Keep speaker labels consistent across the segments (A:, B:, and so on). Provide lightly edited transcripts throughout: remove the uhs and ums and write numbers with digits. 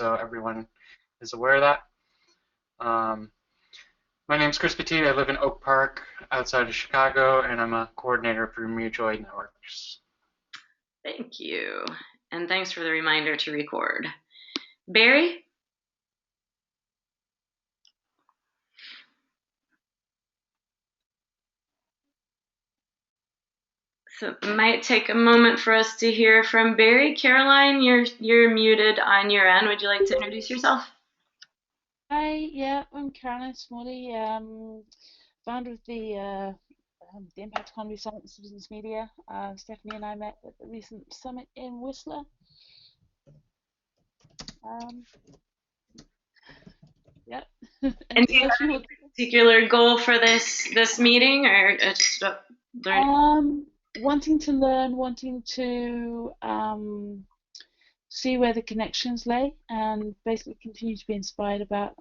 A: so everyone is aware of that. My name is Chris Petit. I live in Oak Park outside of Chicago, and I'm a coordinator for Mutual Aid Networks.
B: Thank you. And thanks for the reminder to record. Barry? So it might take a moment for us to hear from Barry. Caroline, you're muted on your end. Would you like to introduce yourself?
C: Hi, yeah, I'm Caroline Smalley, founder of the Impact Economy Summit and Citizens Media. Stephanie and I met at the recent summit in Whistler. Yeah.
B: And do you have any particular goal for this meeting, or just learn?
C: Wanting to learn, wanting to see where the connections lay, and basically continue to be inspired about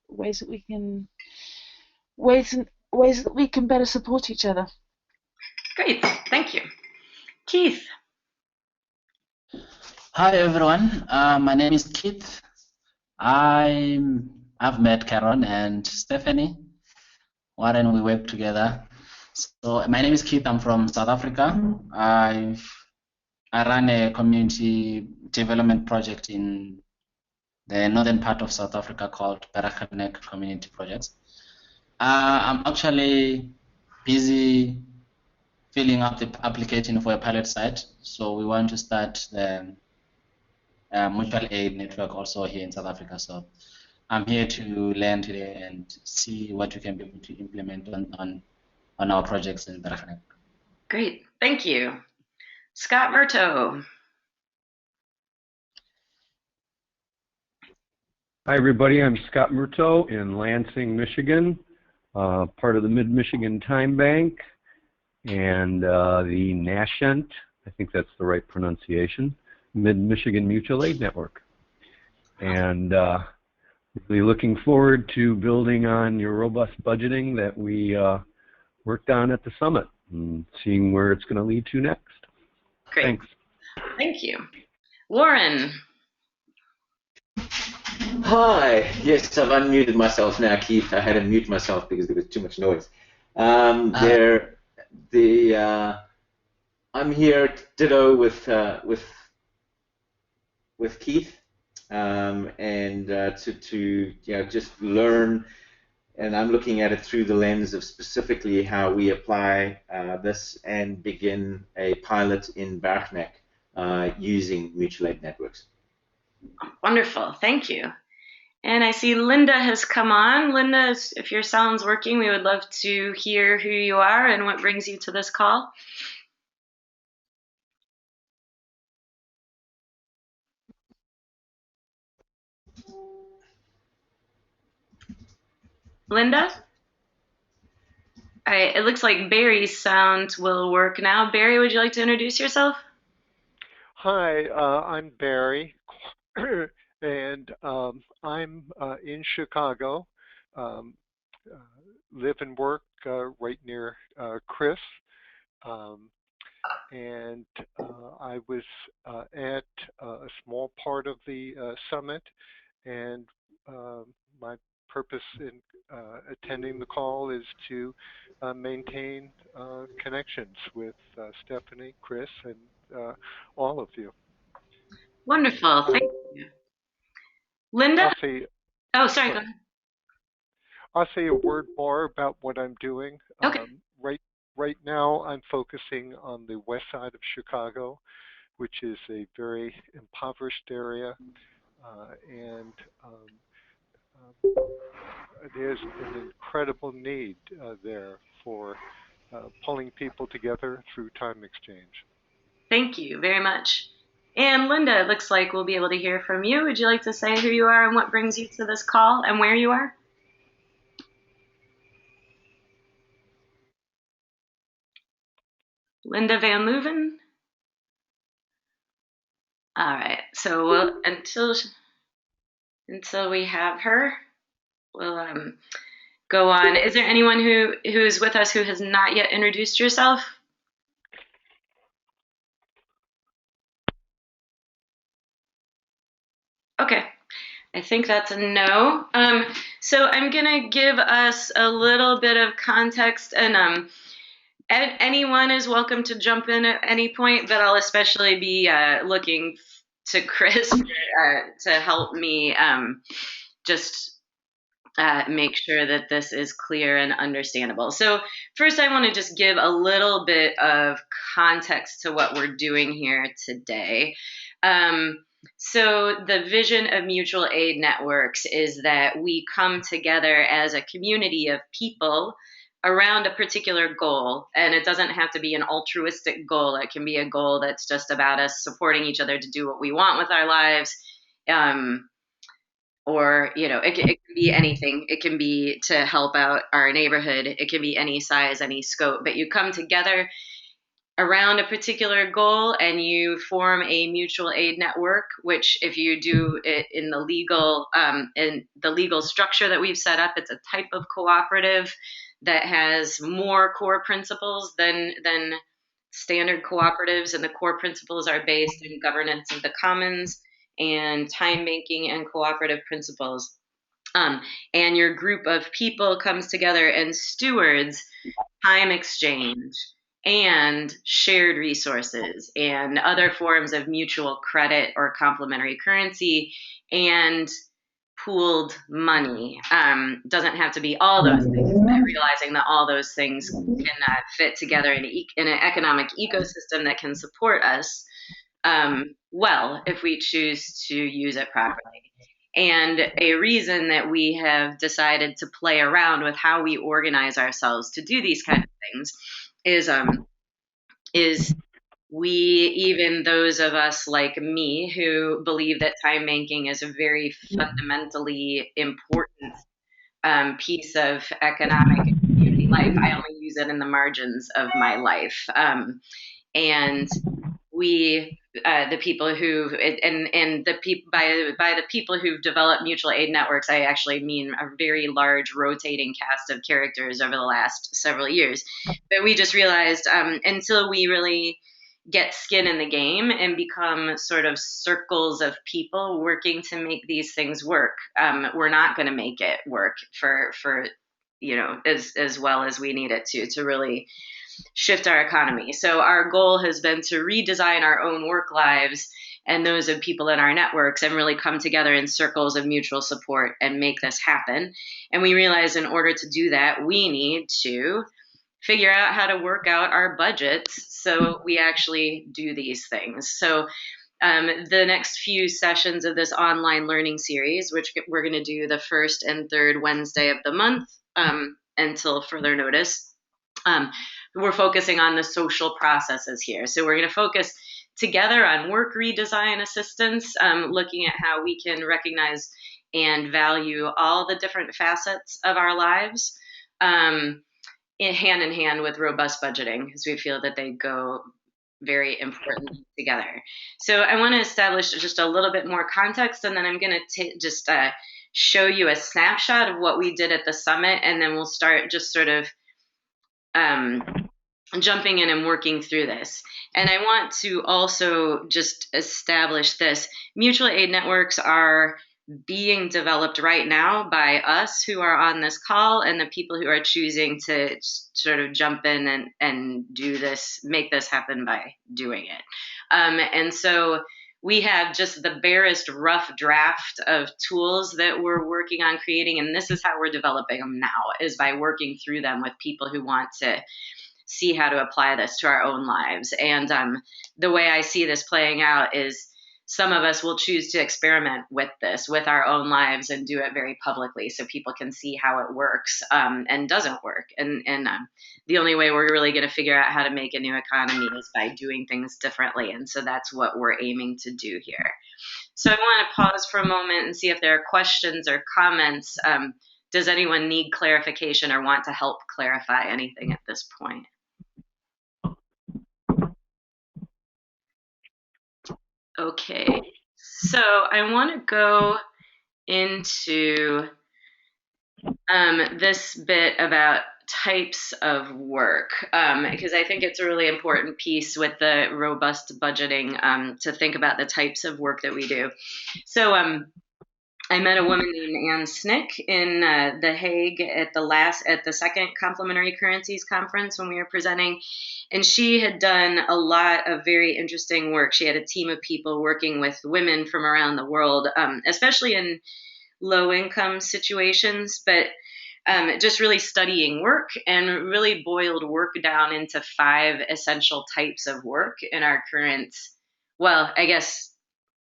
C: ways that we can better support each other.
B: Great, thank you. Keith.
D: Hi everyone, my name is Keith. I've met Karen and Stephanie. Why don't we work together? So my name is Keith. I'm from South Africa. I run a community development project in the northern part of South Africa called Baragwanath Community Projects. I'm actually busy filling up the application for a pilot site. So we want to start the mutual aid network also here in South Africa. So I'm here to learn today and see what we can be able to implement on our projects in Baragwanath.
B: Great, thank you. Scott Murto.
E: Hi everybody, I'm Scott Murto in Lansing, Michigan, part of the Mid-Michigan Time Bank and the NASHENT, I think that's the right pronunciation, Mid-Michigan Mutual Aid Network. And really looking forward to building on your robust budgeting that we worked on at the summit and seeing where it's going to lead to next.
B: Great.
E: Thanks.
B: Thank you. Warren.
F: Hi. Yes, I've unmuted myself now, Keith. I had to mute myself because there was too much noise. I'm here ditto with Keith, and to just learn. And I'm looking at it through the lens of specifically how we apply this and begin a pilot in Baragwanath using mutual aid networks.
B: Wonderful, thank you. And I see Linda has come on. Linda, if your sound's working, we would love to hear who you are and what brings you to this call. Linda? All right, it looks like Barry's sound will work now. Barry, would you like to introduce yourself?
G: Hi, I'm Barry, and I'm in Chicago, live and work right near Chris, and I was at a small part of the summit, and my purpose in attending the call is to maintain connections with Stephanie, Chris, and all of you.
B: Wonderful, thank you. Linda? Oh, sorry, go ahead.
G: I'll say a word more about what I'm doing.
B: Okay.
G: Right now, I'm focusing on the west side of Chicago, which is a very impoverished area, and there's an incredible need there for pulling people together through time exchange.
B: Thank you very much. And Linda, it looks like we'll be able to hear from you. Would you like to say who you are and what brings you to this call and where you are? Linda Van Leuven. All right, so until we have her, we'll go on. Is there anyone who is with us who has not yet introduced yourself? Okay. I think that's a no. So I'm going to give us a little bit of context, and anyone is welcome to jump in at any point, but I'll especially be looking to Chris to help me just make sure that this is clear and understandable. So first, I want to just give a little bit of context to what we're doing here today. So the vision of mutual aid networks is that we come together as a community of people around a particular goal, and it doesn't have to be an altruistic goal. It can be a goal that's just about us supporting each other to do what we want with our lives. Or it can be anything. It can be to help out our neighborhood. It can be any size, any scope, but you come together around a particular goal and you form a mutual aid network, which if you do it in the legal structure that we've set up, it's a type of cooperative that has more core principles than standard cooperatives, and the core principles are based in governance of the commons and time banking and cooperative principles. And your group of people comes together and stewards time exchange and shared resources and other forms of mutual credit or complementary currency and pooled money. Doesn't have to be all those things, but realizing that all those things can fit together in an economic ecosystem that can support us well if we choose to use it properly. And a reason that we have decided to play around with how we organize ourselves to do these kind of things is we, even those of us like me who believe that time banking is a very fundamentally important piece of economic and community life. I only use it in the margins of my life. And we, the people who, and the people by the people who've developed mutual aid networks, I actually mean a very large rotating cast of characters over the last several years. But we just realized until we really get skin in the game and become sort of circles of people working to make these things work, we're not going to make it work for as well as we need it to really shift our economy. So our goal has been to redesign our own work lives and those of people in our networks and really come together in circles of mutual support and make this happen. And we realize in order to do that, we need to figure out how to work out our budgets so we actually do these things. So the next few sessions of this online learning series, which we're going to do the first and third Wednesday of the month until further notice, we're focusing on the social processes here. So we're going to focus together on work redesign assistance, looking at how we can recognize and value all the different facets of our lives, hand in hand with robust budgeting, because we feel that they go very importantly together. So I want to establish just a little bit more context, and then I'm going to just show you a snapshot of what we did at the summit, and then we'll start just sort of jumping in and working through this. And I want to also just establish this. Mutual aid networks are being developed right now by us who are on this call and the people who are choosing to sort of jump in and do this, make this happen by doing it. And so we have just the barest rough draft of tools that we're working on creating, and this is how we're developing them now, is by working through them with people who want to see how to apply this to our own lives. And the way I see this playing out is some of us will choose to experiment with this with our own lives and do it very publicly so people can see how it works and doesn't work. And the only way we're really going to figure out how to make a new economy is by doing things differently. And so that's what we're aiming to do here. So I want to pause for a moment and see if there are questions or comments. Does anyone need clarification or want to help clarify anything at this point? Okay, so I want to go into this bit about types of work because I think it's a really important piece with the robust budgeting to think about the types of work that we do. So I met a woman named Ann Snick in The Hague at the second Complementary Currencies conference when we were presenting, and she had done a lot of very interesting work. She had a team of people working with women from around the world, especially in low income situations, but just really studying work, and really boiled work down into 5 essential types of work in our current, well, I guess,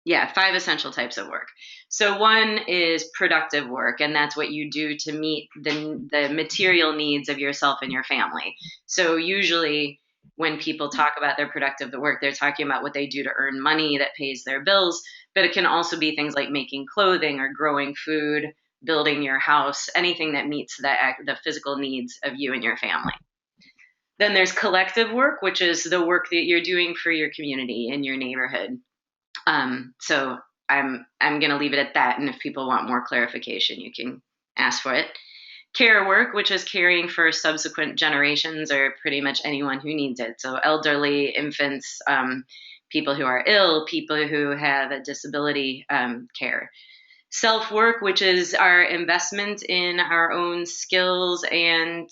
B: yeah, 5 essential types of work. So one is productive work, and that's what you do to meet the material needs of yourself and your family. So usually when people talk about their productive work, they're talking about what they do to earn money that pays their bills, but it can also be things like making clothing or growing food, building your house, anything that meets the physical needs of you and your family. Then there's collective work, which is the work that you're doing for your community in your neighborhood. So I'm going to leave it at that, and if people want more clarification, you can ask for it. Care work, which is caring for subsequent generations or pretty much anyone who needs it. So elderly, infants, people who are ill, people who have a disability, care. Self-work, which is our investment in our own skills and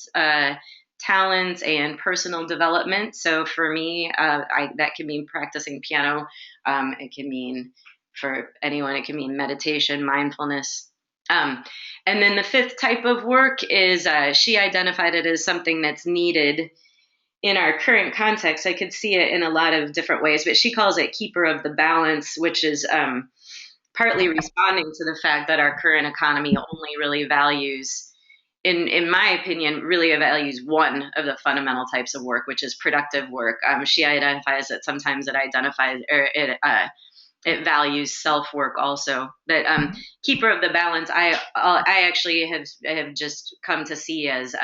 B: talents and personal development. So for me, that can mean practicing piano. It can mean, for anyone, it can mean meditation, mindfulness. And then the 5th type of work is, she identified it as something that's needed in our current context. I could see it in a lot of different ways, but she calls it keeper of the balance, which is partly responding to the fact that our current economy only really values, in my opinion, really values one of the fundamental types of work, which is productive work. She identifies that sometimes it values self-work also. But keeper of the balance, I actually have just come to see as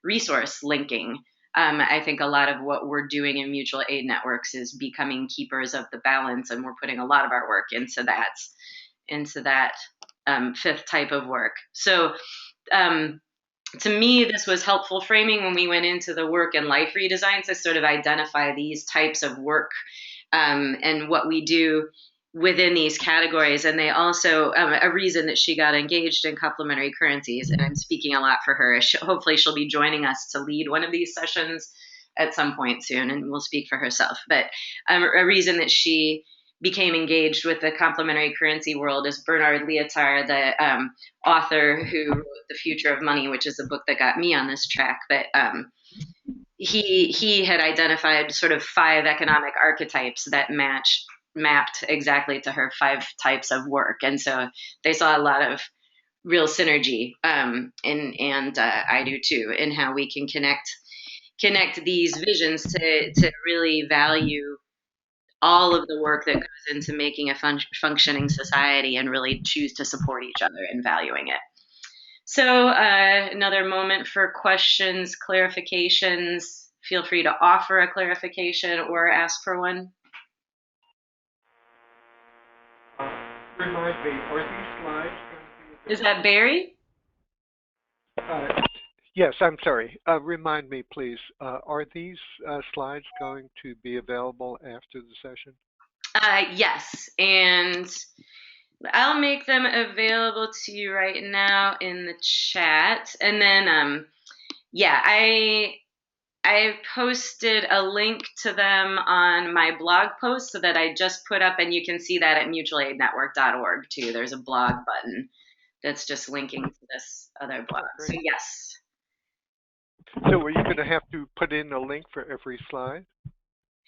B: resource linking. I think a lot of what we're doing in mutual aid networks is becoming keepers of the balance, and we're putting a lot of our work into that 5th type of work. So to me, this was helpful framing when we went into the work and life redesign to sort of identify these types of work and what we do within these categories. And they also, a reason that she got engaged in complementary currencies, and I'm speaking a lot for her, hopefully she'll be joining us to lead one of these sessions at some point soon, and will speak for herself. But a reason that she became engaged with the complementary currency world is Bernard Lietaer, the author who wrote The Future of Money, which is a book that got me on this track. But he had identified sort of 5 economic archetypes that mapped exactly to her 5 types of work, and so they saw a lot of real synergy, and I do too, in how we can connect these visions to really value all of the work that goes into making a functioning society, and really choose to support each other in valuing it. So another moment for questions, clarifications. Feel free to offer a clarification or ask for one.
G: Remind me, are these slides going to be?
B: Is that Barry?
G: Yes, I'm sorry. Remind me, please. Are these slides going to be available after the session?
B: Yes, and I'll make them available to you right now in the chat. And then, yeah, I posted a link to them on my blog post, so that I just put up, and you can see that at mutualaidnetwork.org too. There's a blog button that's just linking to this other blog. So yes.
G: So are you going to have to put in a link for every slide?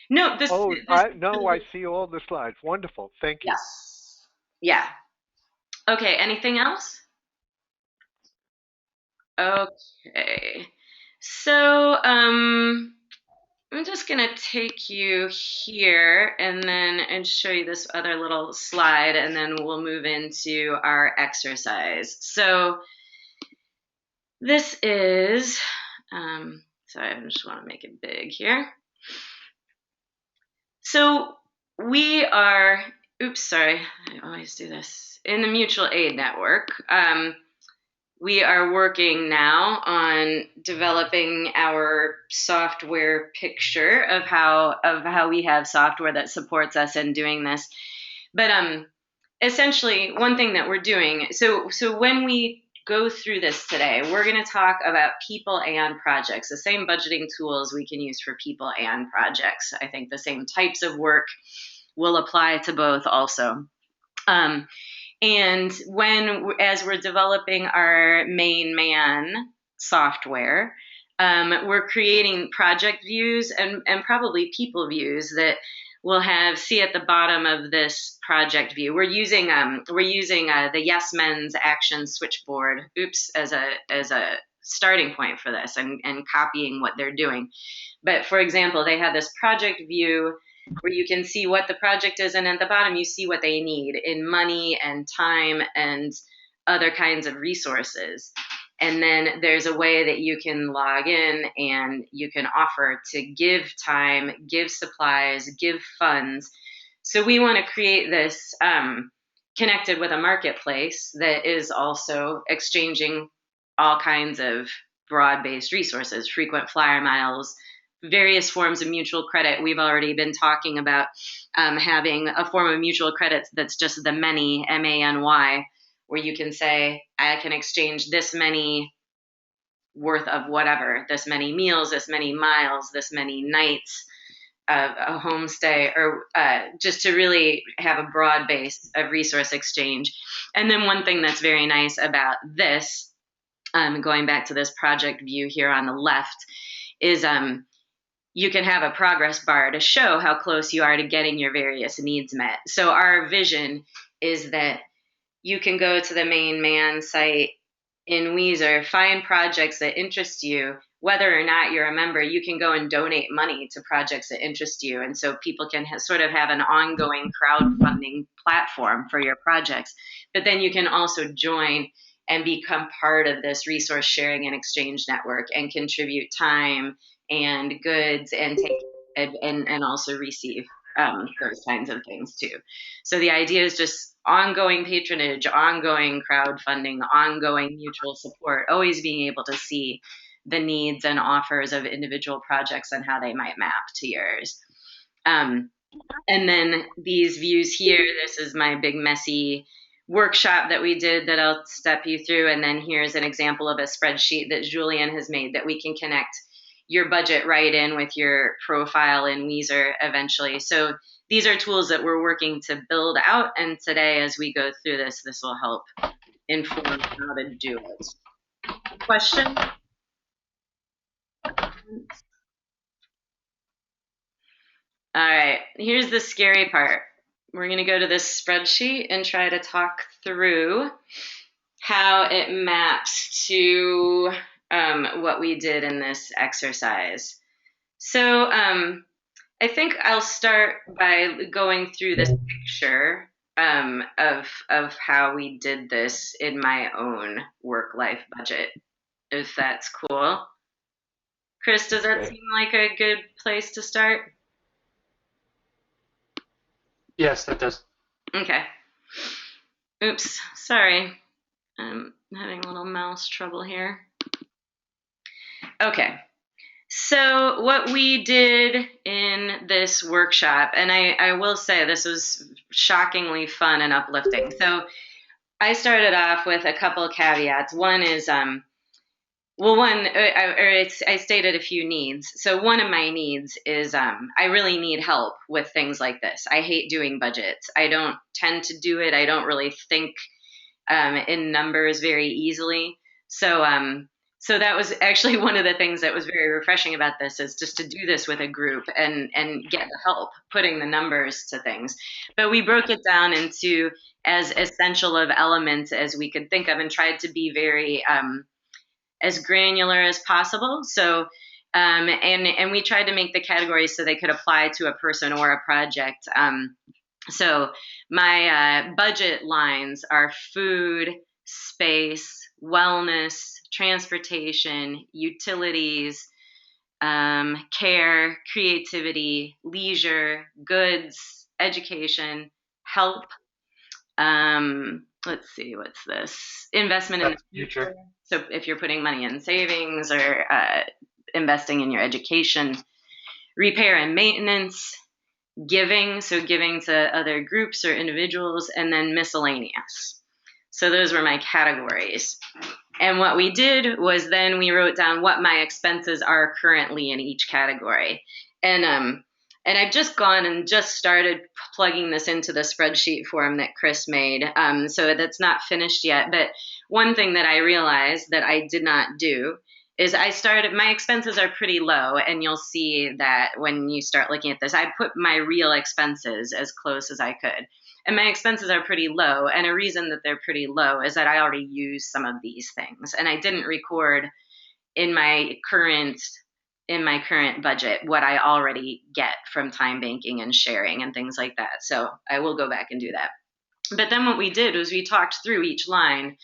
B: No,
G: I see all the slides. Wonderful. Thank you.
B: Yes. Yeah. Okay, anything else? Okay. So, I'm just going to take you here and show you this other little slide, and then we'll move into our exercise. So this is, sorry, I just want to make it big here. So we are, I always do this, in the mutual aid network. We are working now on developing our software picture of how we have software that supports us in doing this. But essentially, one thing that we're doing, so when we go through this today, we're going to talk about people and projects, the same budgeting tools we can use for people and projects. I think the same types of work will apply to both also. And as we're developing our main man software, we're creating project views and probably people views that we'll see at the bottom of this project view. We're using the Yes Men's Action Switchboard, as a starting point for this, and copying what they're doing. But for example, they have this project view where you can see what the project is, and at the bottom you see what they need in money and time and other kinds of resources. And then there's a way that you can log in and you can offer to give time, give supplies, give funds. So we want to create this connected with a marketplace that is also exchanging all kinds of broad-based resources, frequent flyer miles, various forms of mutual credit. We've already been talking about having a form of mutual credit that's just the many, MANY, where you can say, I can exchange this many worth of whatever, this many meals, this many miles, this many nights, a homestay, or just to really have a broad base of resource exchange. And then one thing that's very nice about this, going back to this project view here on the left, is you can have a progress bar to show how close you are to getting your various needs met. So our vision is that you can go to the main man site in Weezer, find projects that interest you. Whether or not you're a member, you can go and donate money to projects that interest you. And so people can sort of have an ongoing crowdfunding platform for your projects. But then you can also join and become part of this resource sharing and exchange network and contribute time and goods and take and also receive those kinds of things too. So the idea is just ongoing patronage, ongoing crowdfunding, ongoing mutual support, always being able to see the needs and offers of individual projects and how they might map to yours. And then these views here, this is my big messy workshop that we did that I'll step you through. And then here's an example of a spreadsheet that Julian has made that we can connect your budget right in with your profile in Weezer eventually. So these are tools that we're working to build out. And today, as we go through this will help inform how to do it. Question? All right, here's the scary part. We're going to go to this spreadsheet and try to talk through how it maps to what we did in this exercise. So I think I'll start by going through this picture of how we did this in my own work-life budget, if that's cool. Chris, does that seem like a good place to start?
A: Yes, that does.
B: Okay. Oops, sorry. I'm having a little mouse trouble here. Okay. So what we did in this workshop, and I will say this was shockingly fun and uplifting. So I started off with a couple of caveats. One is, I stated a few needs. So one of my needs is I really need help with things like this. I hate doing budgets. I don't tend to do it. I don't really think in numbers very easily. So that was actually one of the things that was very refreshing about this, is just to do this with a group and get the help putting the numbers to things. But we broke it down into as essential of elements as we could think of and tried to be very as granular as possible. So and we tried to make the categories so they could apply to a person or a project. So my budget lines are food, space, wellness, transportation, utilities, care, creativity, leisure, goods, education, help. Let's see, what's this? Investment in the future. So if you're putting money in savings or investing in your education, repair and maintenance, giving, so giving to other groups or individuals, and then miscellaneous. So those were my categories. And what we did was then we wrote down what my expenses are currently in each category. And I've just gone and just started plugging this into the spreadsheet form that Chris made. So that's not finished yet. But one thing that I realized that I did not do is my expenses are pretty low. And you'll see that when you start looking at this, I put my real expenses as close as I could. And my expenses are pretty low. And a reason that they're pretty low is that I already used some of these things. And I didn't record in my current budget what I already get from time banking and sharing and things like that. So I will go back and do that. But then what we did was we talked through each line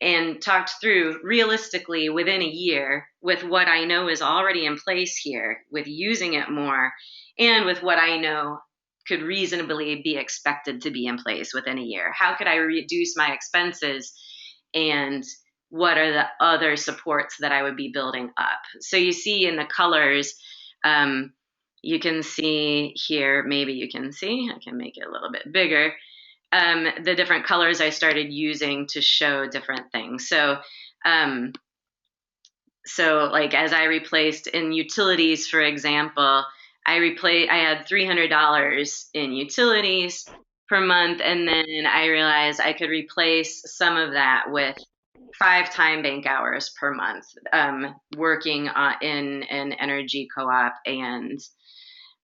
B: and talked through realistically within a year with what I know is already in place here, with using it more, and with what I know could reasonably be expected to be in place within a year. How could I reduce my expenses, and what are the other supports that I would be building up? So you see in the colors, you can see here, maybe you can see, I can make it a little bit bigger, the different colors I started using to show different things. So like as I replaced in utilities, for example, I had $300 in utilities per month, and then I realized I could replace some of that with 5 time bank hours per month, working in an energy co-op and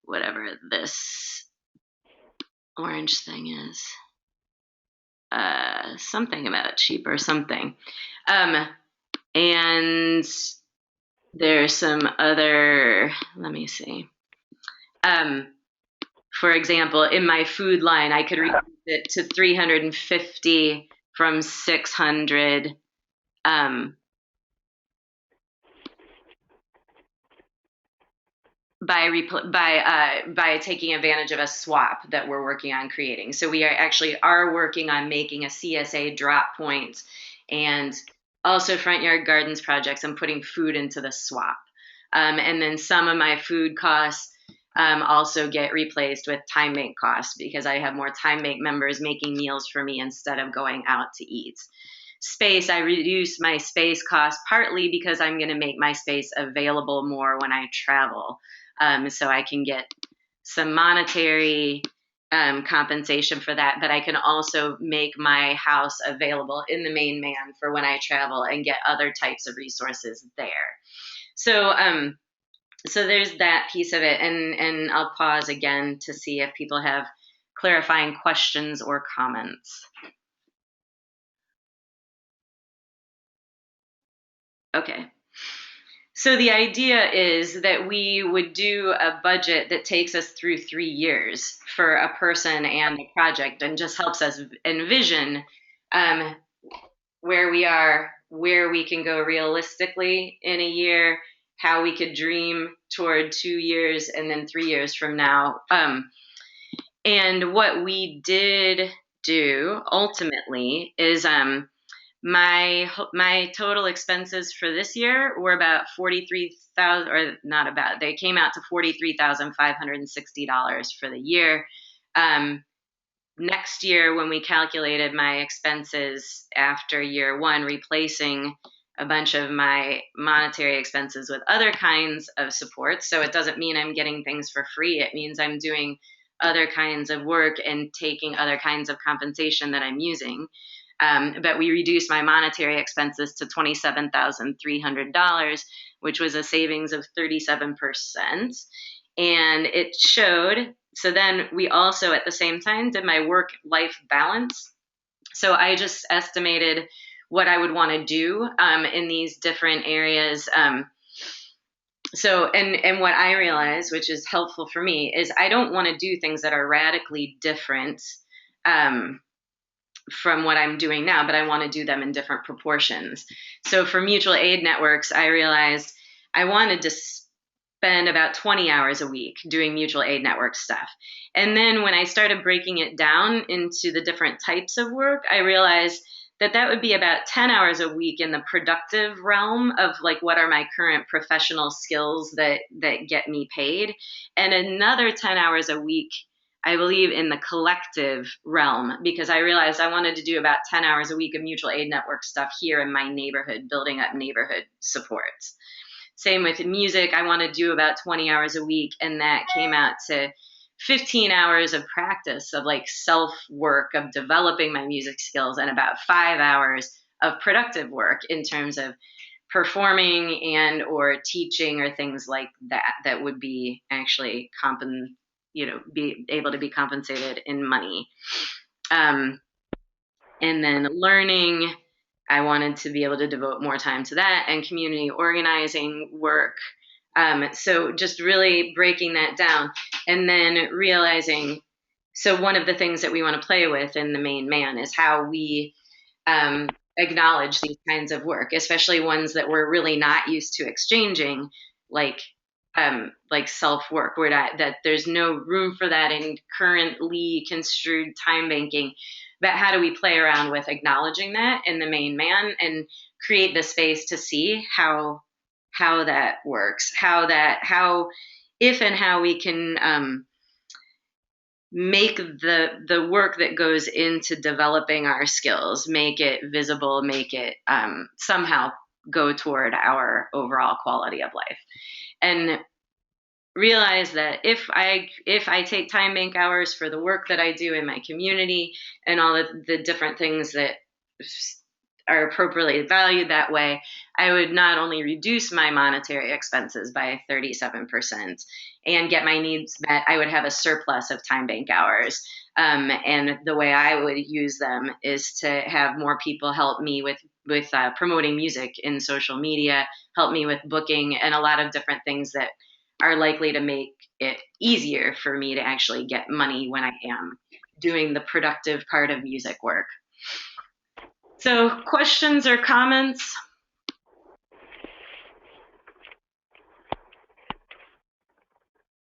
B: whatever this orange thing is, something about cheap or something. And there's some other, let me see. For example, in my food line, I could reduce it to 350 from 600. By taking advantage of a swap that we're working on creating. So we are working on making a CSA drop point, and also Front Yard Gardens projects. I'm putting food into the swap. And then some of my food costs also get replaced with time bank costs, because I have more time bank members making meals for me instead of going out to eat. Space, I reduce my space cost partly because I'm going to make my space available more when I travel. So I can get some monetary compensation for that, but I can also make my house available in the main man for when I travel and get other types of resources there. So there's that piece of it, and I'll pause again to see if people have clarifying questions or comments. Okay. So the idea is that we would do a budget that takes us through 3 years for a person and a project, and just helps us envision where we are, where we can go realistically in a year, how we could dream toward 2 years and then 3 years from now. And what we did do ultimately is my total expenses for this year were about $43,000, or not about, they came out to $43,560 for the year. Next year, when we calculated my expenses after year 1, replacing a bunch of my monetary expenses with other kinds of support. So it doesn't mean I'm getting things for free. It means I'm doing other kinds of work and taking other kinds of compensation that I'm using. But we reduced my monetary expenses to $27,300, which was a savings of 37%. And it showed, so then we also at the same time did my work-life balance. So I just estimated what I would want to do in these different areas. So what I realized, which is helpful for me, is I don't want to do things that are radically different from what I'm doing now, but I want to do them in different proportions. So for mutual aid networks, I realized I wanted to spend about 20 hours a week doing mutual aid network stuff. And then when I started breaking it down into the different types of work, I realized that would be about 10 hours a week in the productive realm of like what are my current professional skills that get me paid, and another 10 hours a week, I believe, in the collective realm, because I realized I wanted to do about 10 hours a week of mutual aid network stuff here in my neighborhood, building up neighborhood supports. Same with music. I want to do about 20 hours a week, and that came out to 15 hours of practice of like self work of developing my music skills, and about 5 hours of productive work in terms of performing and or teaching or things like that would be actually be able to be compensated in money. And then learning, I wanted to be able to devote more time to that, and community organizing work. So just really breaking that down, and then realizing, so one of the things that we want to play with in the main man is how we acknowledge these kinds of work, especially ones that we're really not used to exchanging, like self-work, that there's no room for that in currently construed time banking. But how do we play around with acknowledging that in the main man and create the space to see how that works, how if and how we can make the work that goes into developing our skills, make it visible, make it somehow go toward our overall quality of life. And realize that if I take time bank hours for the work that I do in my community and all of the different things that are appropriately valued that way, I would not only reduce my monetary expenses by 37% and get my needs met, I would have a surplus of time bank hours. And the way I would use them is to have more people help me with promoting music in social media, help me with booking, and a lot of different things that are likely to make it easier for me to actually get money when I am doing the productive part of music work. So questions or comments?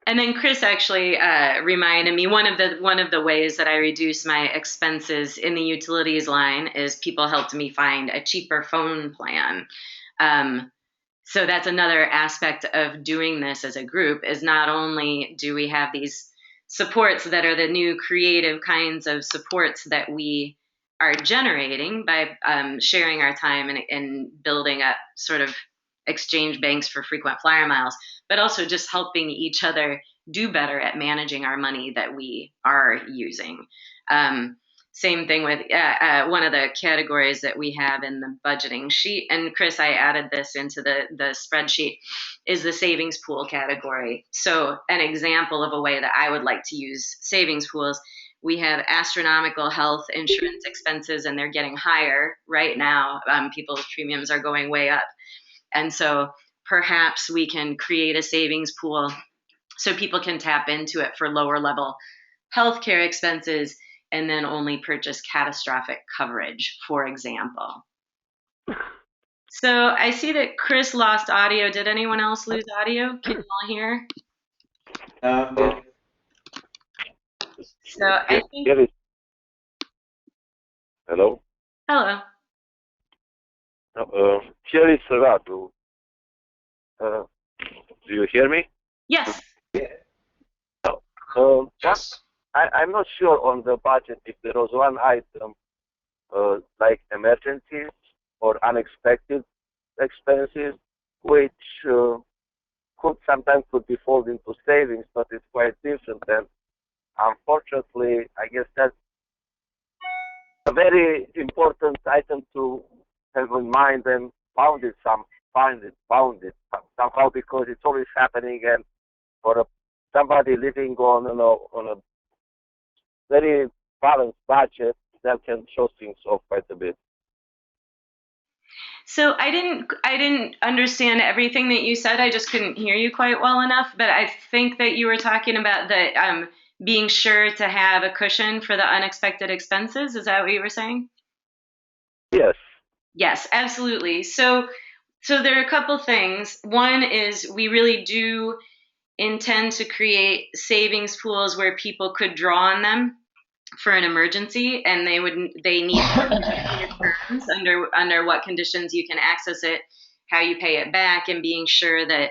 B: And then Chris actually reminded me, one of the ways that I reduce my expenses in the utilities line is people helped me find a cheaper phone plan. So that's another aspect of doing this as a group, is not only do we have these supports that are the new creative kinds of supports that we are generating by sharing our time and building up sort of exchange banks for frequent flyer miles, but also just helping each other do better at managing our money that we are using. Same thing with one of the categories that we have in the budgeting sheet, and Chris, I added this into the spreadsheet, is the savings pool category. So an example of a way that I would like to use savings pools, we have astronomical health insurance expenses, and they're getting higher right now. People's premiums are going way up. And so perhaps we can create a savings pool so people can tap into it for lower level healthcare expenses and then only purchase catastrophic coverage, for example. So I see that Chris lost audio. Did anyone else lose audio? Can you all hear? So I think...
H: Hello?
B: Hello.
H: Here is Radu. Do you hear me?
B: Yes.
A: Yes.
H: I'm not sure on the budget if there was one item like emergencies or unexpected expenses, which sometimes could be folded into savings, but it's quite different. And unfortunately, I guess that's a very important item to have in mind and found it somehow, because it's always happening, and for somebody living on a very balanced budget, that can show things off quite a bit.
B: So I didn't understand everything that you said. I just couldn't hear you quite well enough. But I think that you were talking about the being sure to have a cushion for the unexpected expenses. Is that what you were saying?
H: Yes.
B: Yes, absolutely. So there are a couple things. One is we really do intend to create savings pools where people could draw on them for an emergency, and they need to under what conditions you can access it, how you pay it back, and being sure that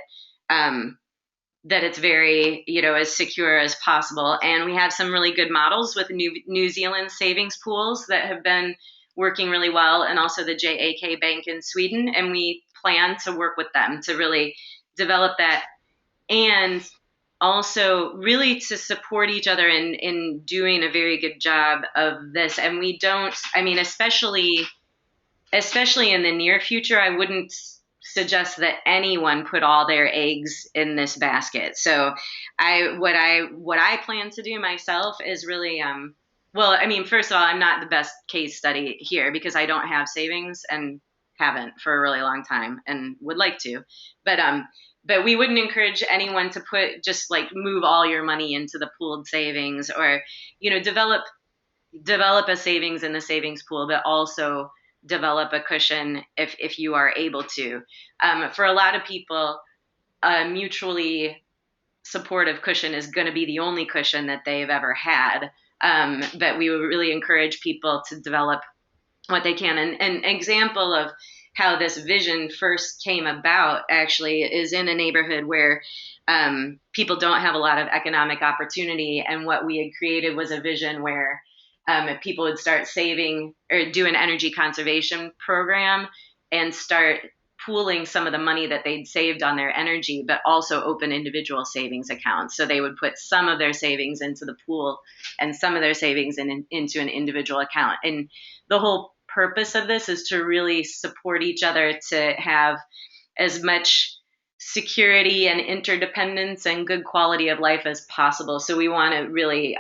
B: that it's very, as secure as possible. And we have some really good models with New Zealand savings pools that have been working really well, and also the JAK Bank in Sweden. And we plan to work with them to really develop that, and also really to support each other in doing a very good job of this. And we don't, especially in the near future, I wouldn't suggest that anyone put all their eggs in this basket. So what I plan to do myself is really, first of all, I'm not the best case study here because I don't have savings and haven't for a really long time and would like to, but we wouldn't encourage anyone to just move all your money into the pooled savings, or, develop a savings in the savings pool, but also develop a cushion if you are able to. For a lot of people, a mutually supportive cushion is going to be the only cushion that they've ever had. But we would really encourage people to develop what they can. And an example of how this vision first came about actually is in a neighborhood where people don't have a lot of economic opportunity. And what we had created was a vision where people would start saving or do an energy conservation program and start pooling some of the money that they'd saved on their energy, but also open individual savings accounts. So they would put some of their savings into the pool and some of their savings into an individual account. And the whole purpose of this is to really support each other to have as much security and interdependence and good quality of life as possible. So we want to really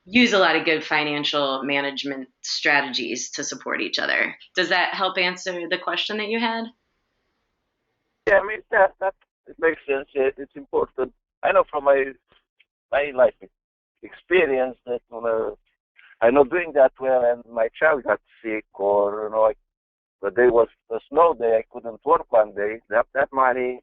B: use a lot of good financial management strategies to support each other. Does that help answer the question that you had?
H: Yeah, that it makes sense. It's important. I know from my life experience that I'm not doing that well, and my child got sick, or the day was a snow day, I couldn't work one day. That money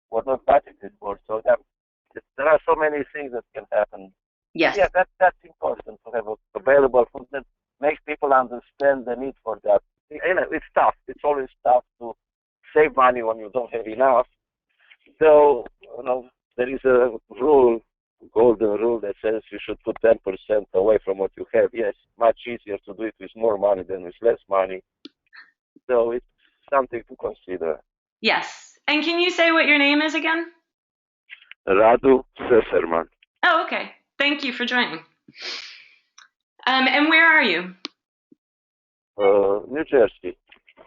H: was not budgeted for. So there are so many things that can happen.
B: Yes.
H: Yeah, that's important to have available food that makes people understand the need for that. It's tough. It's always tough to save money when you don't have enough. So, there is a golden rule that says you should put 10% away from what you have. Yes, much easier to do it with more money than with less money. So it's something to consider.
B: Yes. And can you say what your name is again?
H: Radu Seserman.
B: Oh, okay. Thank you for joining. And where are you?
H: New Jersey.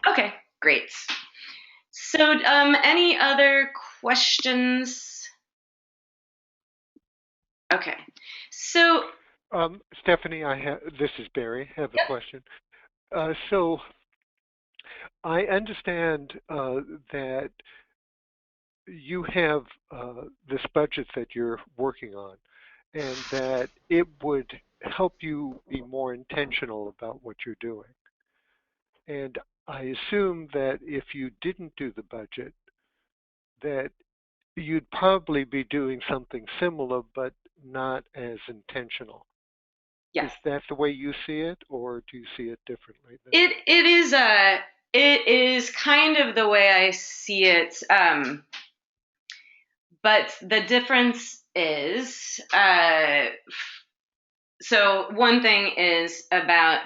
B: Okay, great. So any other questions? Okay. So
G: Stephanie, this is Barry. I have a question. So I understand that you have this budget that you're working on, and that it would help you be more intentional about what you're doing. And I assume that if you didn't do the budget, that you'd probably be doing something similar, but not as intentional.
B: Yes.
G: Is that the way you see it, or do you see it differently?
B: It is kind of the way I see it, but the difference is, so one thing is about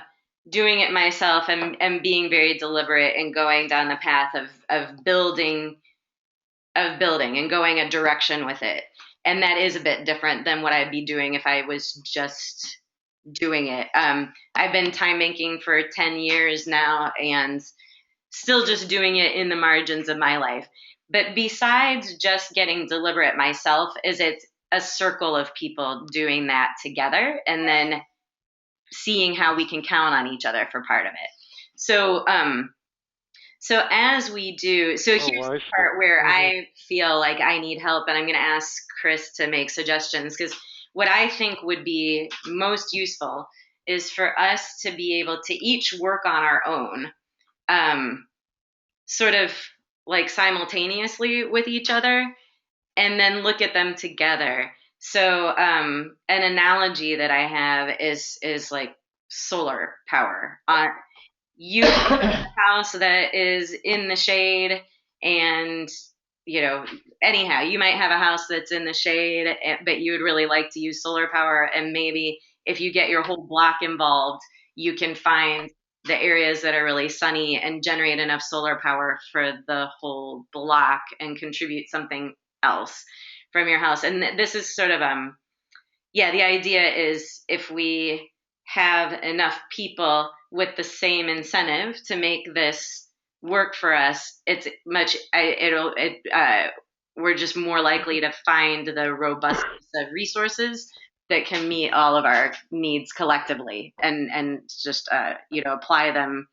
B: doing it myself and being very deliberate and going down the path of building and going a direction with it. And that is a bit different than what I'd be doing if I was just doing it. I've been time banking for 10 years now and still just doing it in the margins of my life. But besides just getting deliberate myself, it's a circle of people doing that together and then seeing how we can count on each other for part of it. So as we do, so here's the part where I feel like I need help, and I'm going to ask Chris to make suggestions, because what I think would be most useful is for us to be able to each work on our own, sort of like simultaneously with each other, and then look at them together. So an analogy that I have is like solar power. you have a house that is in the shade, and anyhow, you might have a house that's in the shade, but you would really like to use solar power, and maybe if you get your whole block involved, you can find the areas that are really sunny and generate enough solar power for the whole block and contribute something else from your house. And this is sort of the idea is if we have enough people with the same incentive to make this work for us, it's much we're just more likely to find the robustness of resources that can meet all of our needs collectively, and just apply them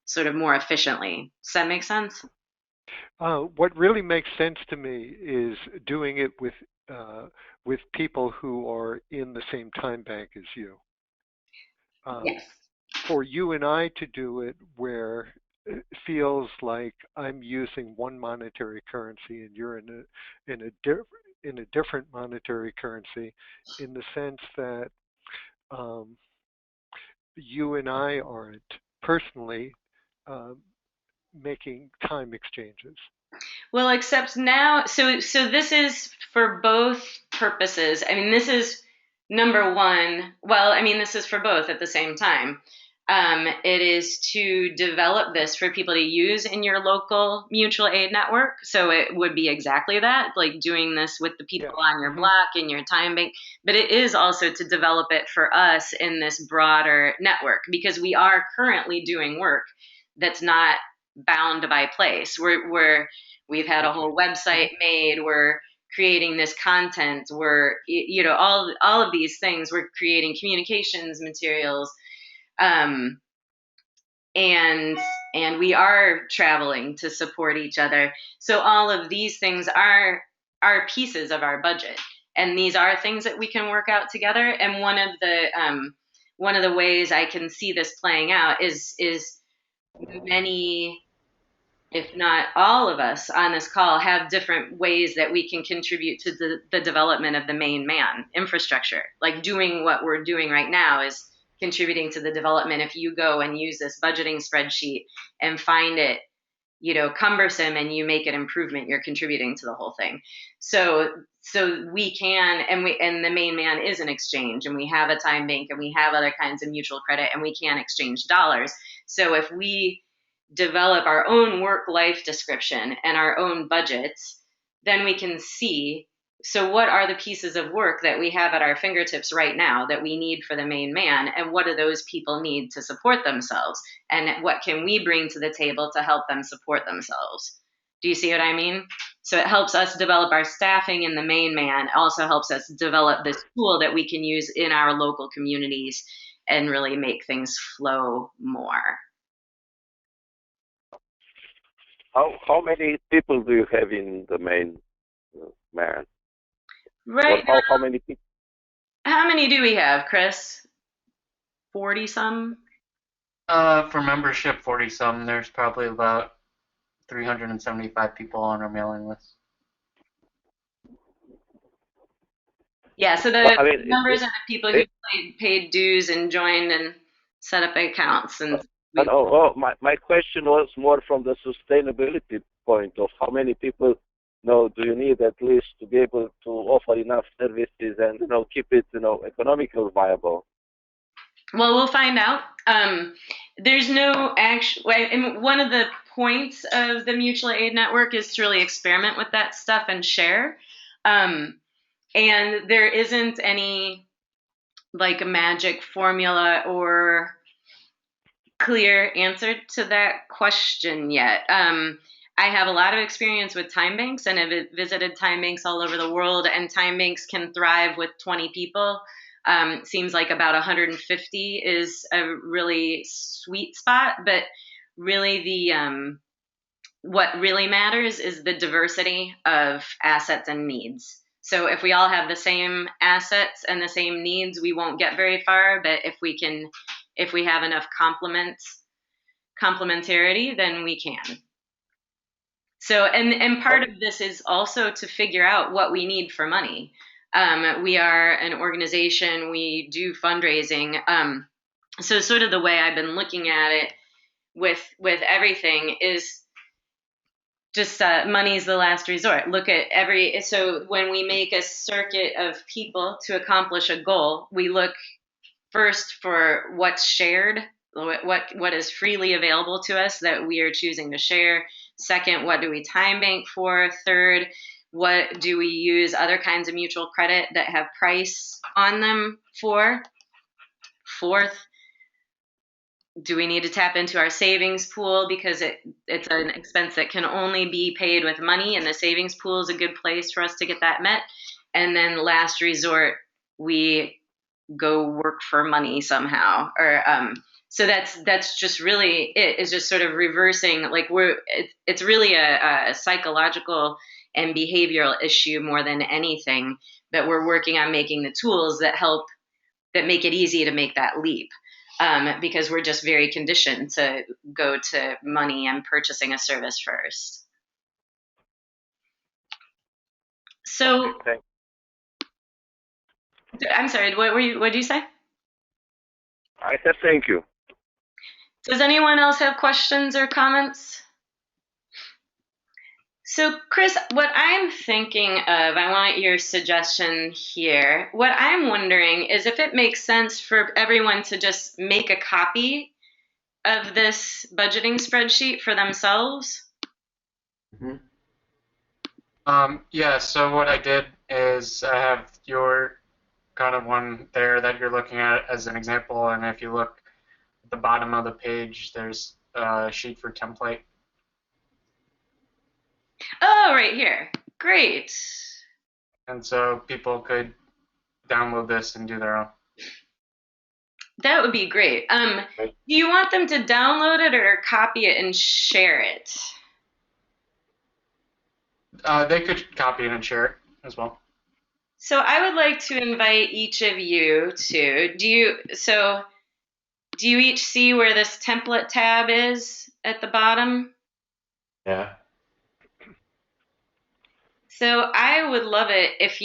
B: sort of more efficiently. Does that make sense?
G: What really makes sense to me is doing it with people who are in the same time bank as you.
B: Yes.
G: For you and I to do it where it feels like I'm using one monetary currency and you're in a different monetary currency, in the sense that you and I aren't personally making time exchanges.
B: Well, except now, so this is for both purposes. I mean, this is number one. Well, I mean, this is for both at the same time. It is to develop this for people to use in your local mutual aid network. So it would be exactly that, like doing this with the people on your block, in your time bank. But it is also to develop it for us in this broader network, because we are currently doing work that's not bound by place. We've had a whole website made. We're creating this content. We're, all of these things. We're creating communications materials, and we are traveling to support each other. So all of these things are pieces of our budget, and these are things that we can work out together. And one of the ways I can see this playing out is many, if not all of us on this call, have different ways that we can contribute to the development of the main man infrastructure. Like doing what we're doing right now is contributing to the development. If you go and use this budgeting spreadsheet and find it, cumbersome, and you make an improvement, you're contributing to the whole thing. So we can, and the main man is an exchange, and we have a time bank, and we have other kinds of mutual credit, and we can exchange dollars. So if we develop our own work life description and our own budgets, then we can see, so what are the pieces of work that we have at our fingertips right now that we need for the main man, and what do those people need to support themselves, and what can we bring to the table to help them support themselves? Do you see what I mean? So it helps us develop our staffing in the main man. It also helps us develop this tool that we can use in our local communities and really make things flow more.
H: How many people do you have in the main man?
B: Right
H: now, how many people?
B: How many do we have, Chris? 40 some?
A: For membership, 40 some. There's probably about 375 people on our mailing list.
B: Yeah, so the numbers are the people who paid dues and joined and set up accounts.
H: My question was more from the sustainability point of how many people do you need at least to be able to offer enough services and keep it economically viable.
B: Well, we'll find out. There's no actual. And one of the points of the mutual aid network is to really experiment with that stuff and share. And there isn't any like a magic formula or clear answer to that question yet. I have a lot of experience with time banks, and I've visited time banks all over the world, and time banks can thrive with 20 people. Seems like about 150 is a really sweet spot, but really what really matters is the diversity of assets and needs. So if we all have the same assets and the same needs, we won't get very far. But if we have enough complementarity, then we can. So, and part of this is also to figure out what we need for money. We are an organization, we do fundraising. So sort of the way I've been looking at it, with everything is just money's the last resort. Look at so when we make a circuit of people to accomplish a goal, we look first for what's shared, what is freely available to us that we are choosing to share. Second, what do we time bank for? Third, what do we use other kinds of mutual credit that have price on them for? Fourth, do we need to tap into our savings pool because it's an expense that can only be paid with money, and the savings pool is a good place for us to get that met. And then last resort, we go work for money somehow. Or so that's just really it, is just sort of reversing, like it's really a psychological and behavioral issue more than anything, that we're working on making the tools that make it easy to make that leap. Because we're just very conditioned to go to money and purchasing a service first. So, I'm sorry, what did you say?
H: I said thank you.
B: Does anyone else have questions or comments? So, Chris, what I'm thinking of, I want your suggestion here. What I'm wondering is if it makes sense for everyone to just make a copy of this budgeting spreadsheet for themselves.
F: Mm-hmm.
A: Yeah, so what I did is I have your kind of one there that you're looking at as an example, and if you look at the bottom of the page, there's a sheet for template.
B: Oh, right here. Great.
A: And so people could download this and do their own.
B: That would be great. Do you want them to download it or copy it and share it?
A: They could copy it and share it as well.
B: So I would like to invite each of you to, do you each see where this template tab is at the bottom?
F: Yeah.
B: So I would love it if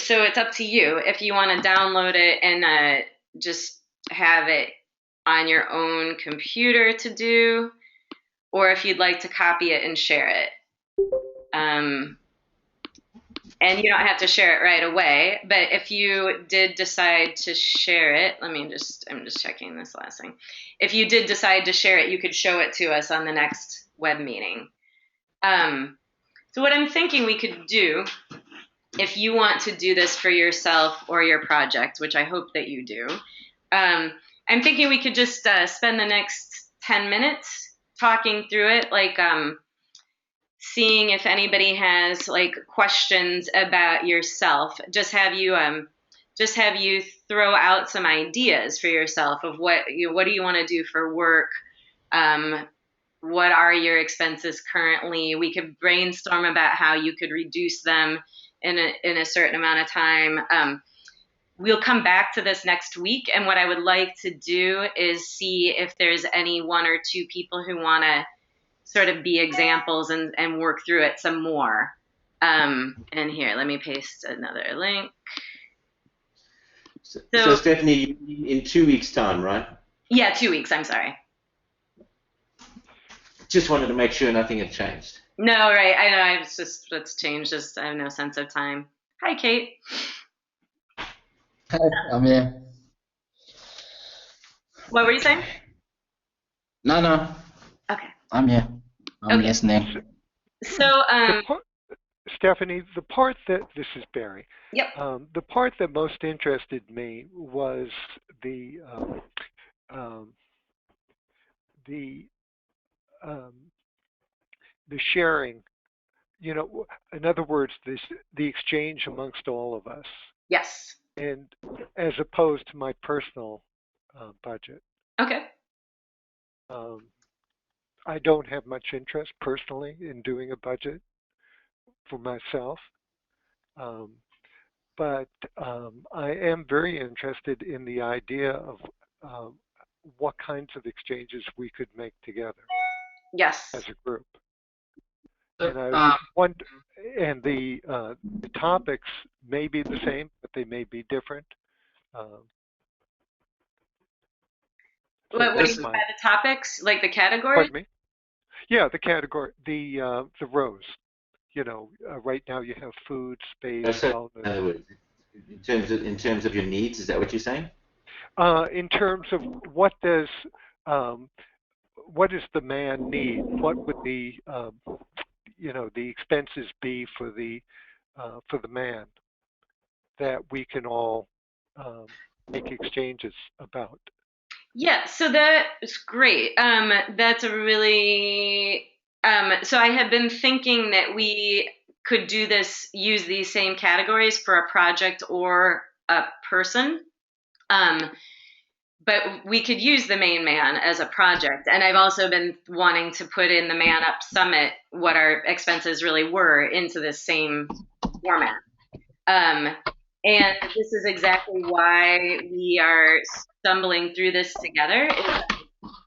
B: so it's up to you if you want to download it and just have it on your own computer to do, or if you'd like to copy it and share it. And you don't have to share it right away, but if you did decide to share it, I'm just checking this last thing. If you did decide to share it, you could show it to us on the next web meeting. So what I'm thinking we could do, if you want to do this for yourself or your project, which I hope that you do, I'm thinking we could just spend the next 10 minutes talking through it, like seeing if anybody has like questions about yourself. Just have you throw out some ideas for yourself of what do you want to do for work. What are your expenses currently? We could brainstorm about how you could reduce them in a certain amount of time. We'll come back to this next week, and what I would like to do is see if there's any one or two people who want to sort of be examples and work through it some more. And here, let me paste another link.
F: So Stephanie, in 2 weeks' time, right?
B: Yeah, 2 weeks, I'm sorry.
F: Just wanted to make sure nothing had changed.
B: No, right, I know, it's changed, just I have no sense of time. Hi, Kate.
D: Hi, I'm here.
B: What were you saying?
D: No.
B: Okay.
D: I'm here. I'm listening.
B: So,
G: Stephanie, the part that, this is Barry.
B: Yep.
G: The part that most interested me was the sharing. You know, in other words, the exchange amongst all of us.
B: Yes.
G: And as opposed to my personal budget.
B: Okay.
G: I don't have much interest personally in doing a budget for myself, but I am very interested in the idea of what kinds of exchanges we could make together.
B: Yes.
G: As a group. And I wonder, and the topics may be the same, but they may be different. So
B: What do
G: that's
B: you mean
G: my,
B: by the topics, like the categories?
G: pardon me? Yeah, the category, the rows. Right now you have food, space,
F: So,
G: wellness.
F: in other words, in terms of your needs, is that what you're saying?
G: In terms of um, what does the man need? What would the expenses be for the man that we can all make exchanges about?
B: Yeah, so that's great. That's a really so I have been thinking that we could do this, use these same categories for a project or a person. Um, but we could use the main man as a project. And I've also been wanting to put in the Man Up Summit what our expenses really were into this same format. Um, and this is exactly why we are stumbling through this together. Is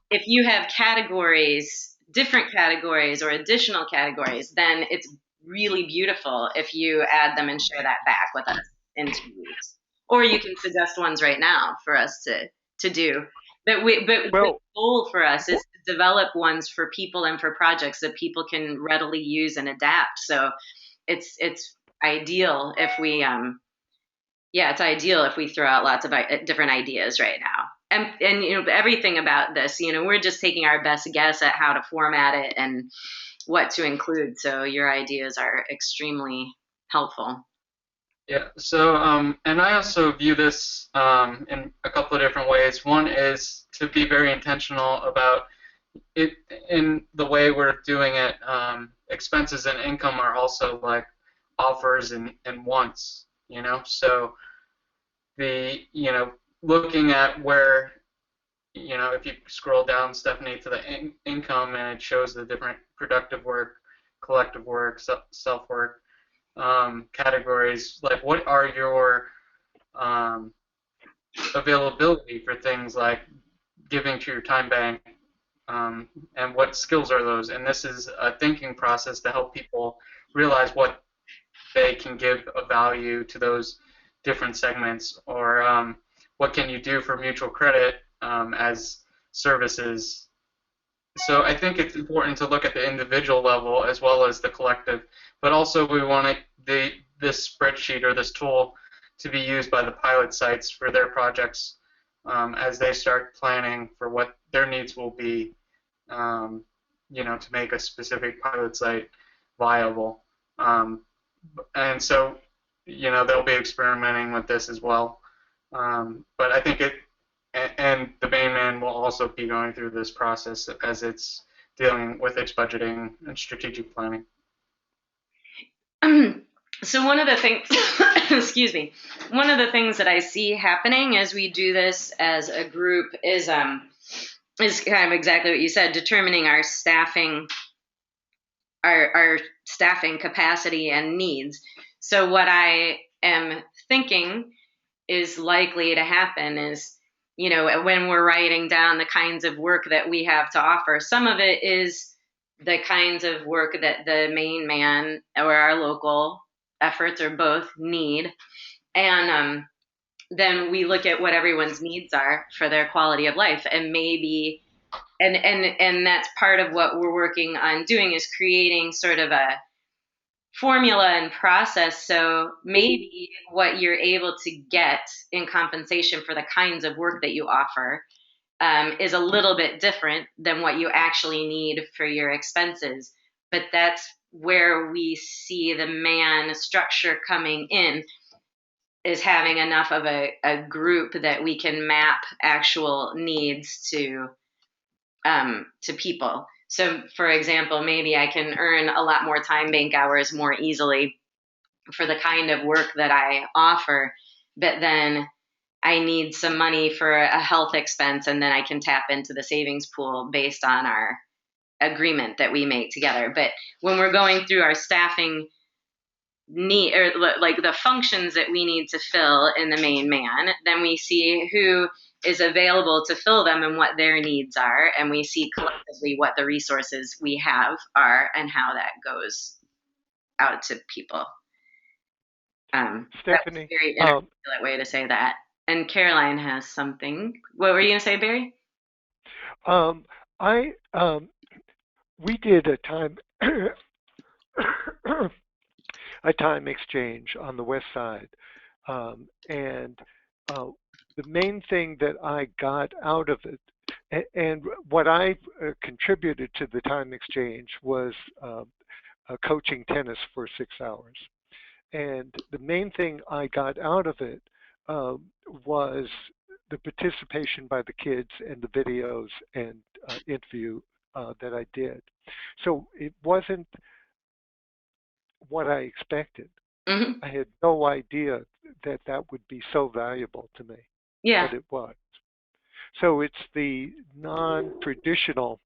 B: if you have categories, different categories or additional categories, then it's really beautiful if you add them and share that back with us in 2 weeks. Or you can suggest ones right now for us to do. But the
G: Well,
B: goal for us is to develop ones for people and for projects that people can readily use and adapt. So it's ideal if we it's ideal if we throw out lots of different ideas right now. And everything about this, we're just taking our best guess at how to format it and what to include. So your ideas are extremely helpful.
A: Yeah. So, and I also view this in a couple of different ways. One is to be very intentional about it in the way we're doing it. Expenses and income are also like offers and wants. So looking at where, if you scroll down, Stephanie, to the income, and it shows the different productive work, collective work, self work categories. Like, what are your availability for things like giving to your time bank, and what skills are those? And this is a thinking process to help people realize what they can give a value to those different segments, or what can you do for mutual credit as services. So I think it's important to look at the individual level as well as the collective, but also we want this spreadsheet or this tool to be used by the pilot sites for their projects as they start planning for what their needs will be, to make a specific pilot site viable. And so, they'll be experimenting with this as well. But I think and the main man will also be going through this process as it's dealing with its budgeting and strategic planning.
B: So one of the things, excuse me, one of the things that I see happening as we do this as a group is kind of exactly what you said, determining our staffing capacity and needs. So what I am thinking is likely to happen is, when we're writing down the kinds of work that we have to offer, some of it is the kinds of work that the main man or our local efforts or both need. And then we look at what everyone's needs are for their quality of life, and maybe and that's part of what we're working on doing, is creating sort of a formula and process. So maybe what you're able to get in compensation for the kinds of work that you offer is a little bit different than what you actually need for your expenses. But that's where we see the man structure coming in, is having enough of a group that we can map actual needs to people. So, for example, maybe I can earn a lot more time bank hours more easily for the kind of work that I offer, but then I need some money for a health expense, and then I can tap into the savings pool based on our agreement that we make together. But when we're going through our staffing need, or like the functions that we need to fill in the main man, then we see who is available to fill them and what their needs are, and we see collectively what the resources we have are and how that goes out to people.
G: Stephanie,
B: that's a very inarticulate way to say that. And Caroline has something. What were you going to say, Barry?
G: We did a time a time exchange on the West Side, and the main thing that I got out of it, and what I contributed to the time exchange was coaching tennis for 6 hours. And the main thing I got out of it was the participation by the kids and the videos and interview that I did. So it wasn't what I expected.
B: Mm-hmm.
G: I had no idea that that would be so valuable to me,
B: Yeah.
G: but it was. So it's the non-traditional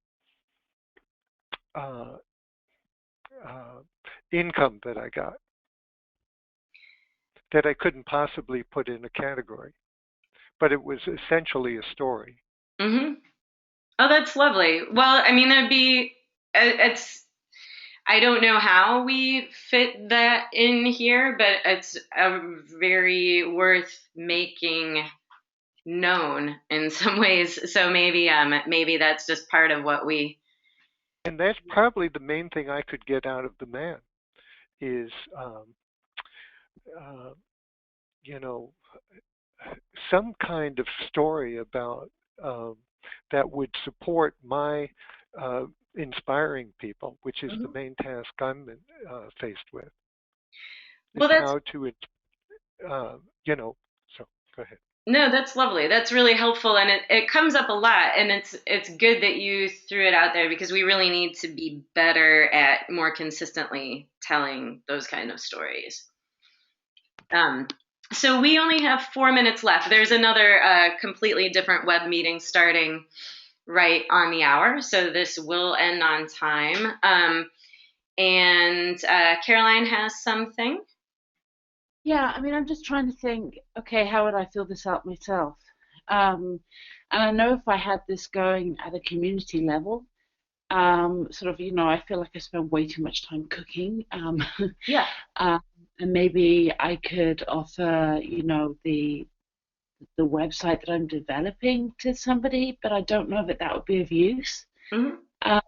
G: income that I got that I couldn't possibly put in a category, but it was essentially a story.
B: Mm-hmm. Oh, that's lovely. Well, I mean, that'd be, it's, I don't know how we fit that in here, but it's a very worth making known in some ways. So maybe that's just part of what we.
G: And that's probably the main thing I could get out of the man is, you know, some kind of story about that would support my inspiring people, which is the main task I'm faced with.
B: Well, that's
G: how to, you know. So go ahead.
B: No, that's lovely. That's really helpful, and it comes up a lot, and it's good that you threw it out there because we really need to be better at more consistently telling those kind of stories. So we only have 4 minutes left. There's another completely different web meeting starting right on the hour, so this will end on time. And Caroline has something.
C: Yeah, I mean, I'm just trying to think, okay, how would I fill this out myself? And I know if I had this going at a community level, sort of, I feel like I spend way too much time cooking.
B: Yeah.
C: And maybe I could offer, the website that I'm developing to somebody, but I don't know that would be of use.
B: Mm-hmm.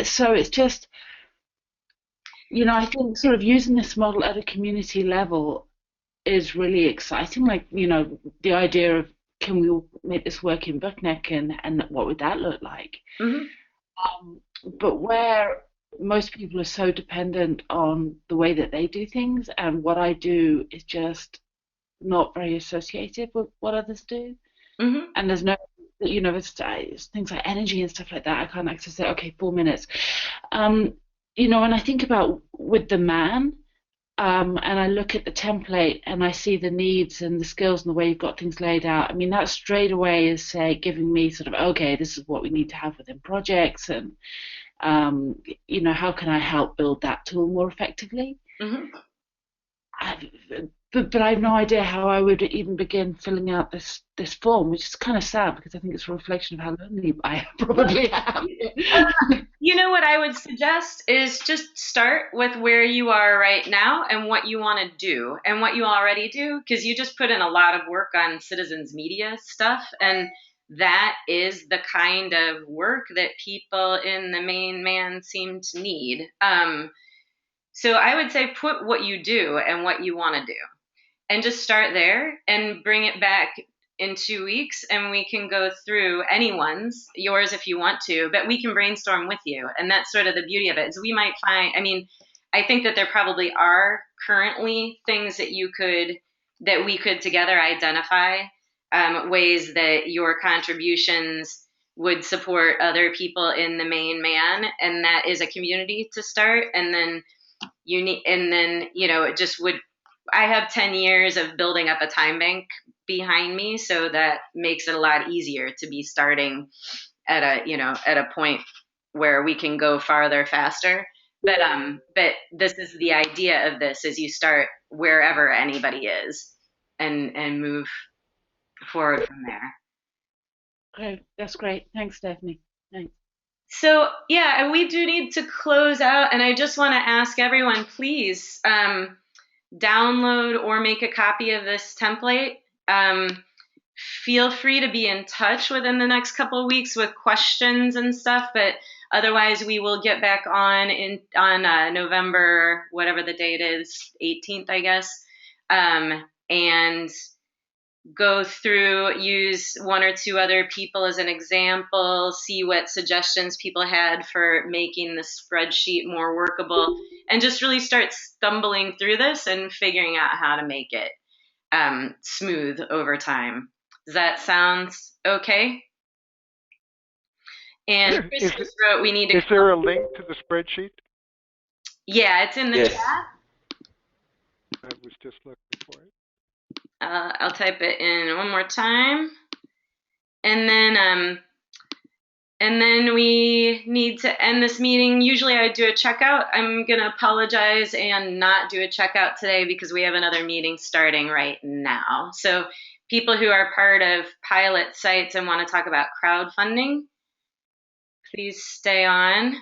C: So it's just, I think sort of using this model at a community level is really exciting. Like, the idea of can we all make this work in Bookneck and what would that look like?
B: Mm-hmm.
C: But where most people are so dependent on the way that they do things, and what I do is just not very associated with what others do.
B: Mm-hmm.
C: And there's no, it's things like energy and stuff like that. I can't access it. Okay, 4 minutes. When I think about with the man, and I look at the template and I see the needs and the skills and the way you've got things laid out, I mean, that straight away is, say, giving me sort of, okay, this is what we need to have within projects, and, how can I help build that tool more effectively?
B: Mm-hmm.
C: But I have no idea how I would even begin filling out this form, which is kind of sad because I think it's a reflection of how lonely I probably am.
B: What I would suggest is just start with where you are right now and what you want to do and what you already do, because you just put in a lot of work on citizens media stuff, and that is the kind of work that people in the main man seem to need. So I would say put what you do and what you want to do, and just start there and bring it back in 2 weeks, and we can go through anyone's, yours if you want to, but we can brainstorm with you. And that's sort of the beauty of it, is we might find, I think that there probably are currently things that we could together identify, ways that your contributions would support other people in the main man, and that is a community to start. And then it just would, I have 10 years of building up a time bank behind me, so that makes it a lot easier to be starting at a point where we can go farther faster. But this is the idea of this, is you start wherever anybody is and move forward from there.
C: Okay, that's great. Thanks, Stephanie. Thanks.
B: So yeah, we do need to close out, and I just want to ask everyone, please download or make a copy of this template. feel free to be in touch within the next couple of weeks with questions and stuff, but otherwise we will get back on November, whatever the date is, 18th, I guess, and go through, use one or two other people as an example, see what suggestions people had for making the spreadsheet more workable, and just really start stumbling through this and figuring out how to make it smooth over time. Does that sound okay? And Chris just wrote, we need to...
G: Is there a link to the spreadsheet?
B: Yeah, it's in the chat.
G: I was just looking for it.
B: I'll type it in one more time. And then we need to end this meeting. Usually I do a checkout. I'm going to apologize and not do a checkout today because we have another meeting starting right now. So people who are part of pilot sites and want to talk about crowdfunding, please stay on.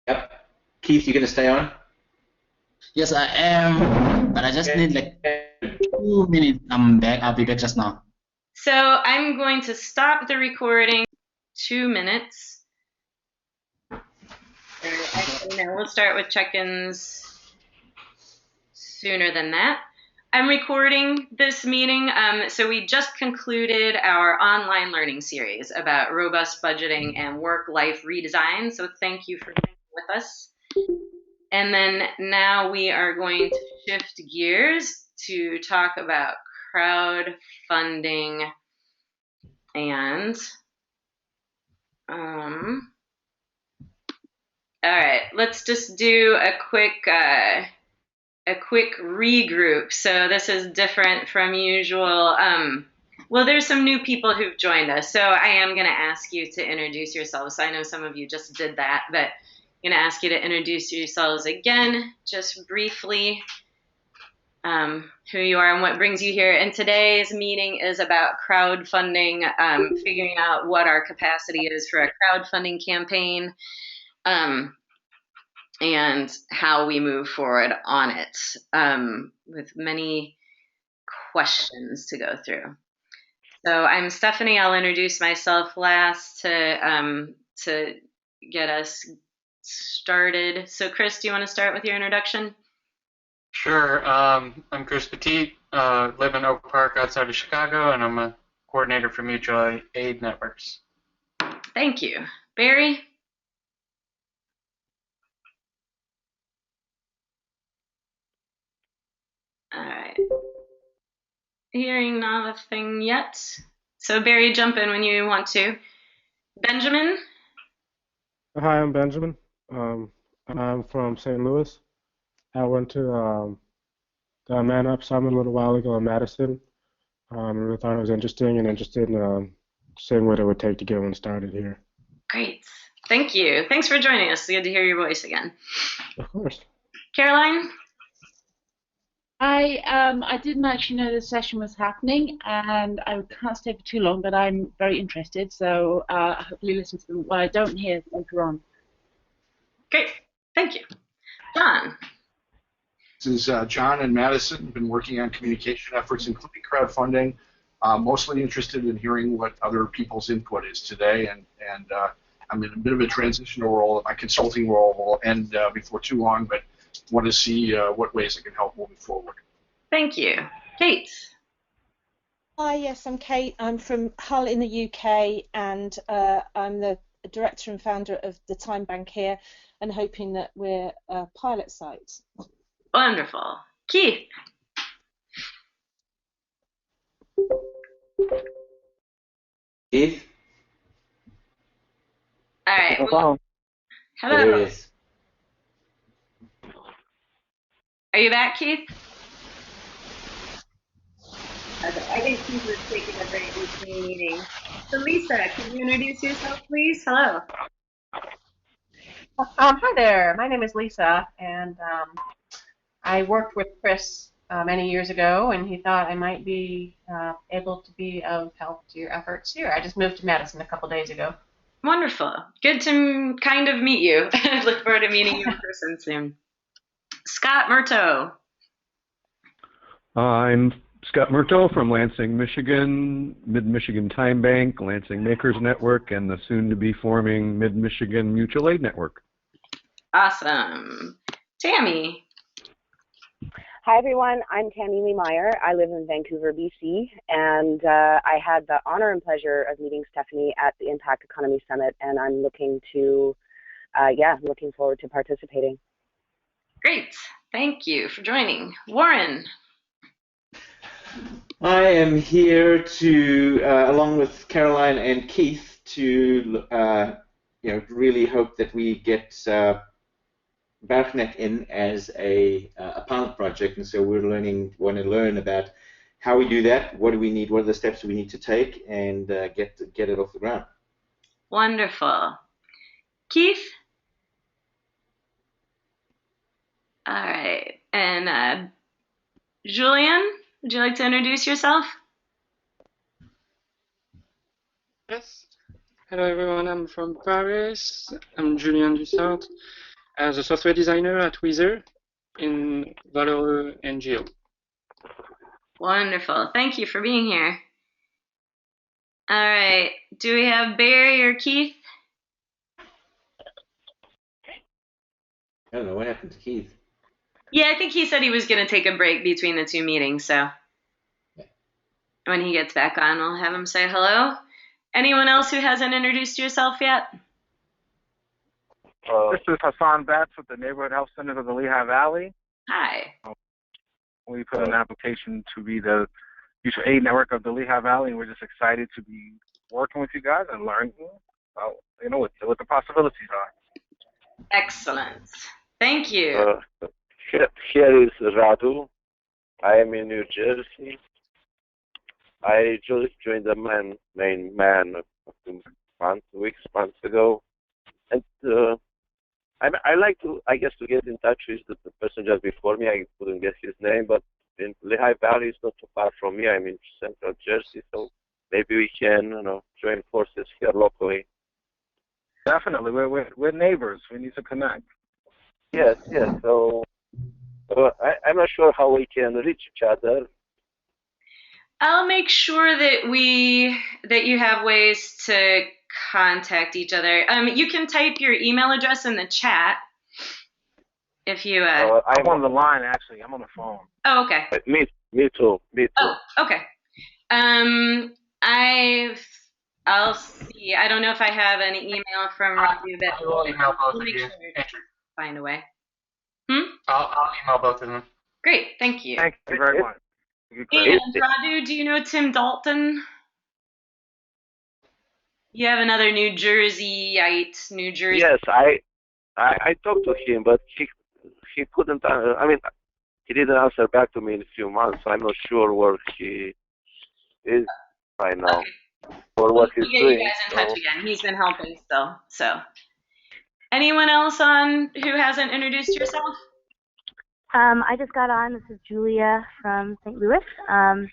F: Yep. Keith, you going to stay on?
D: Yes, I am, but I just need like 2 minutes. I'm back. I'll be back just now.
B: So I'm going to stop the recording. 2 minutes. Actually, no, we'll start with check-ins sooner than that. I'm recording this meeting. So we just concluded our online learning series about robust budgeting and work-life redesign. So thank you for being with us. And then now we are going to shift gears to talk about crowdfunding and all right, let's just do a quick regroup. So this is different from usual. Well, there's some new people who've joined us, so I am going to ask you to introduce yourselves. I know some of you just did that, but I'm going to ask you to introduce yourselves again, just briefly, who you are and what brings you here. And today's meeting is about crowdfunding, figuring out what our capacity is for a crowdfunding campaign, and how we move forward on it, with many questions to go through. So I'm Stephanie. I'll introduce myself last to get us started. So Chris, do you want to start with your introduction?
A: Sure. I'm Chris Petit, live in Oak Park outside of Chicago, and I'm a coordinator for Mutual Aid Networks.
B: Thank you. Barry? All right. Hearing nothing yet. So Barry, jump in when you want to. Benjamin?
I: Hi, I'm Benjamin. I'm from St. Louis. I went to the Man Up Summit a little while ago in Madison. I really thought it was interesting in seeing what it would take to get one started here.
B: Great. Thank you. Thanks for joining us. It's good to hear your voice again.
I: Of course.
B: Caroline?
C: I didn't actually know the session was happening, and I can't stay for too long, but I'm very interested, so hopefully listen to what I don't hear later on.
B: Great. Thank you. John?
J: This is John in Madison. I've been working on communication efforts, including crowdfunding. Mostly interested in hearing what other people's input is today, and I'm in a bit of a transitional role. My consulting role will end before too long, but want to see what ways I can help moving forward.
B: Thank you. Kate?
K: Hi, yes, I'm Kate. I'm from Hull in the UK, and I'm the director and founder of the Time Bank here, and hoping that we're a pilot site.
B: Wonderful. Keith?
F: Keith?
B: All right.
H: Hello.
B: Hello.
F: There he is.
B: Are you back, Keith? Okay, I think Keith was taking a break between meetings. So Lisa, can you introduce yourself, please? Hello.
L: Hi there. My name is Lisa, and I worked with Chris many years ago, and he thought I might be able to be of help to your efforts here. I just moved to Madison a couple days ago.
B: Wonderful. Good to kind of meet you. I look forward to meeting you in person soon. Scott Murto.
E: I'm Scott Murto from Lansing, Michigan, Mid-Michigan Time Bank, Lansing Makers Network, and the soon-to-be forming Mid-Michigan Mutual Aid Network.
B: Awesome. Tammy.
M: Hi, everyone. I'm Tammy Lee Meyer. I live in Vancouver, BC, and I had the honor and pleasure of meeting Stephanie at the Impact Economy Summit, and I'm looking forward to participating.
B: Great. Thank you for joining. Warren.
F: I am here to, along with Caroline and Keith, to really hope that we get Bergnet in as a pilot project, and so want to learn about how we do that, what do we need, what are the steps we need to take, and get it off the ground.
B: Wonderful. Keith? All right. And Julian, would you like to introduce yourself?
N: Yes. Hello everyone, I'm from Paris. I'm Julien Dussart, as a software designer at Weezer in Valeureux NGO.
B: Wonderful. Thank you for being here. All right. Do we have Barry or Keith?
F: I don't know what happened to Keith.
B: Yeah, I think he said he was going to take a break between the two meetings, so when he gets back on, we'll have him say hello. Anyone else who hasn't introduced yourself yet?
O: This is Hassan Batts with the Neighborhood Health Centers of the Lehigh Valley.
B: Hi.
O: We put in an application to be the mutual aid network of the Lehigh Valley, and we're just excited to be working with you guys and learning about, what the possibilities are.
B: Excellent. Thank you.
H: Here is Radu. I am in New Jersey. I just joined the main man a few months ago, and I like to, to get in touch with the person just before me. I couldn't get his name, but in Lehigh Valley is not too far from me. I'm in Central Jersey, so maybe we can, join forces here locally.
O: Definitely, we're neighbors. We need to connect.
H: Yes. So I'm not sure how we can reach each other.
B: I'll make sure that you have ways to contact each other. You can type your email address in the chat if you.
O: I'm on the line actually. I'm on the phone.
B: Oh, okay.
H: Me too.
B: Oh, okay. I'll see. I don't know if I have an email from Radu, but
A: I'll email both of you.
B: Find a way.
A: I'll email both of them.
B: Great, thank you.
O: Thank you very much.
B: And Radu, do you know Tim Dalton? You have another New Jerseyite, New Jersey.
H: Yes, I talked to him, but he couldn't. He didn't answer back to me in a few months. So I'm not sure where he is right now or what he's
B: We'll
H: doing.
B: get you guys in touch again. He's been helping still. So, anyone else on who hasn't introduced yourself?
P: I just got on. This is Julia from St. Louis. Sorry,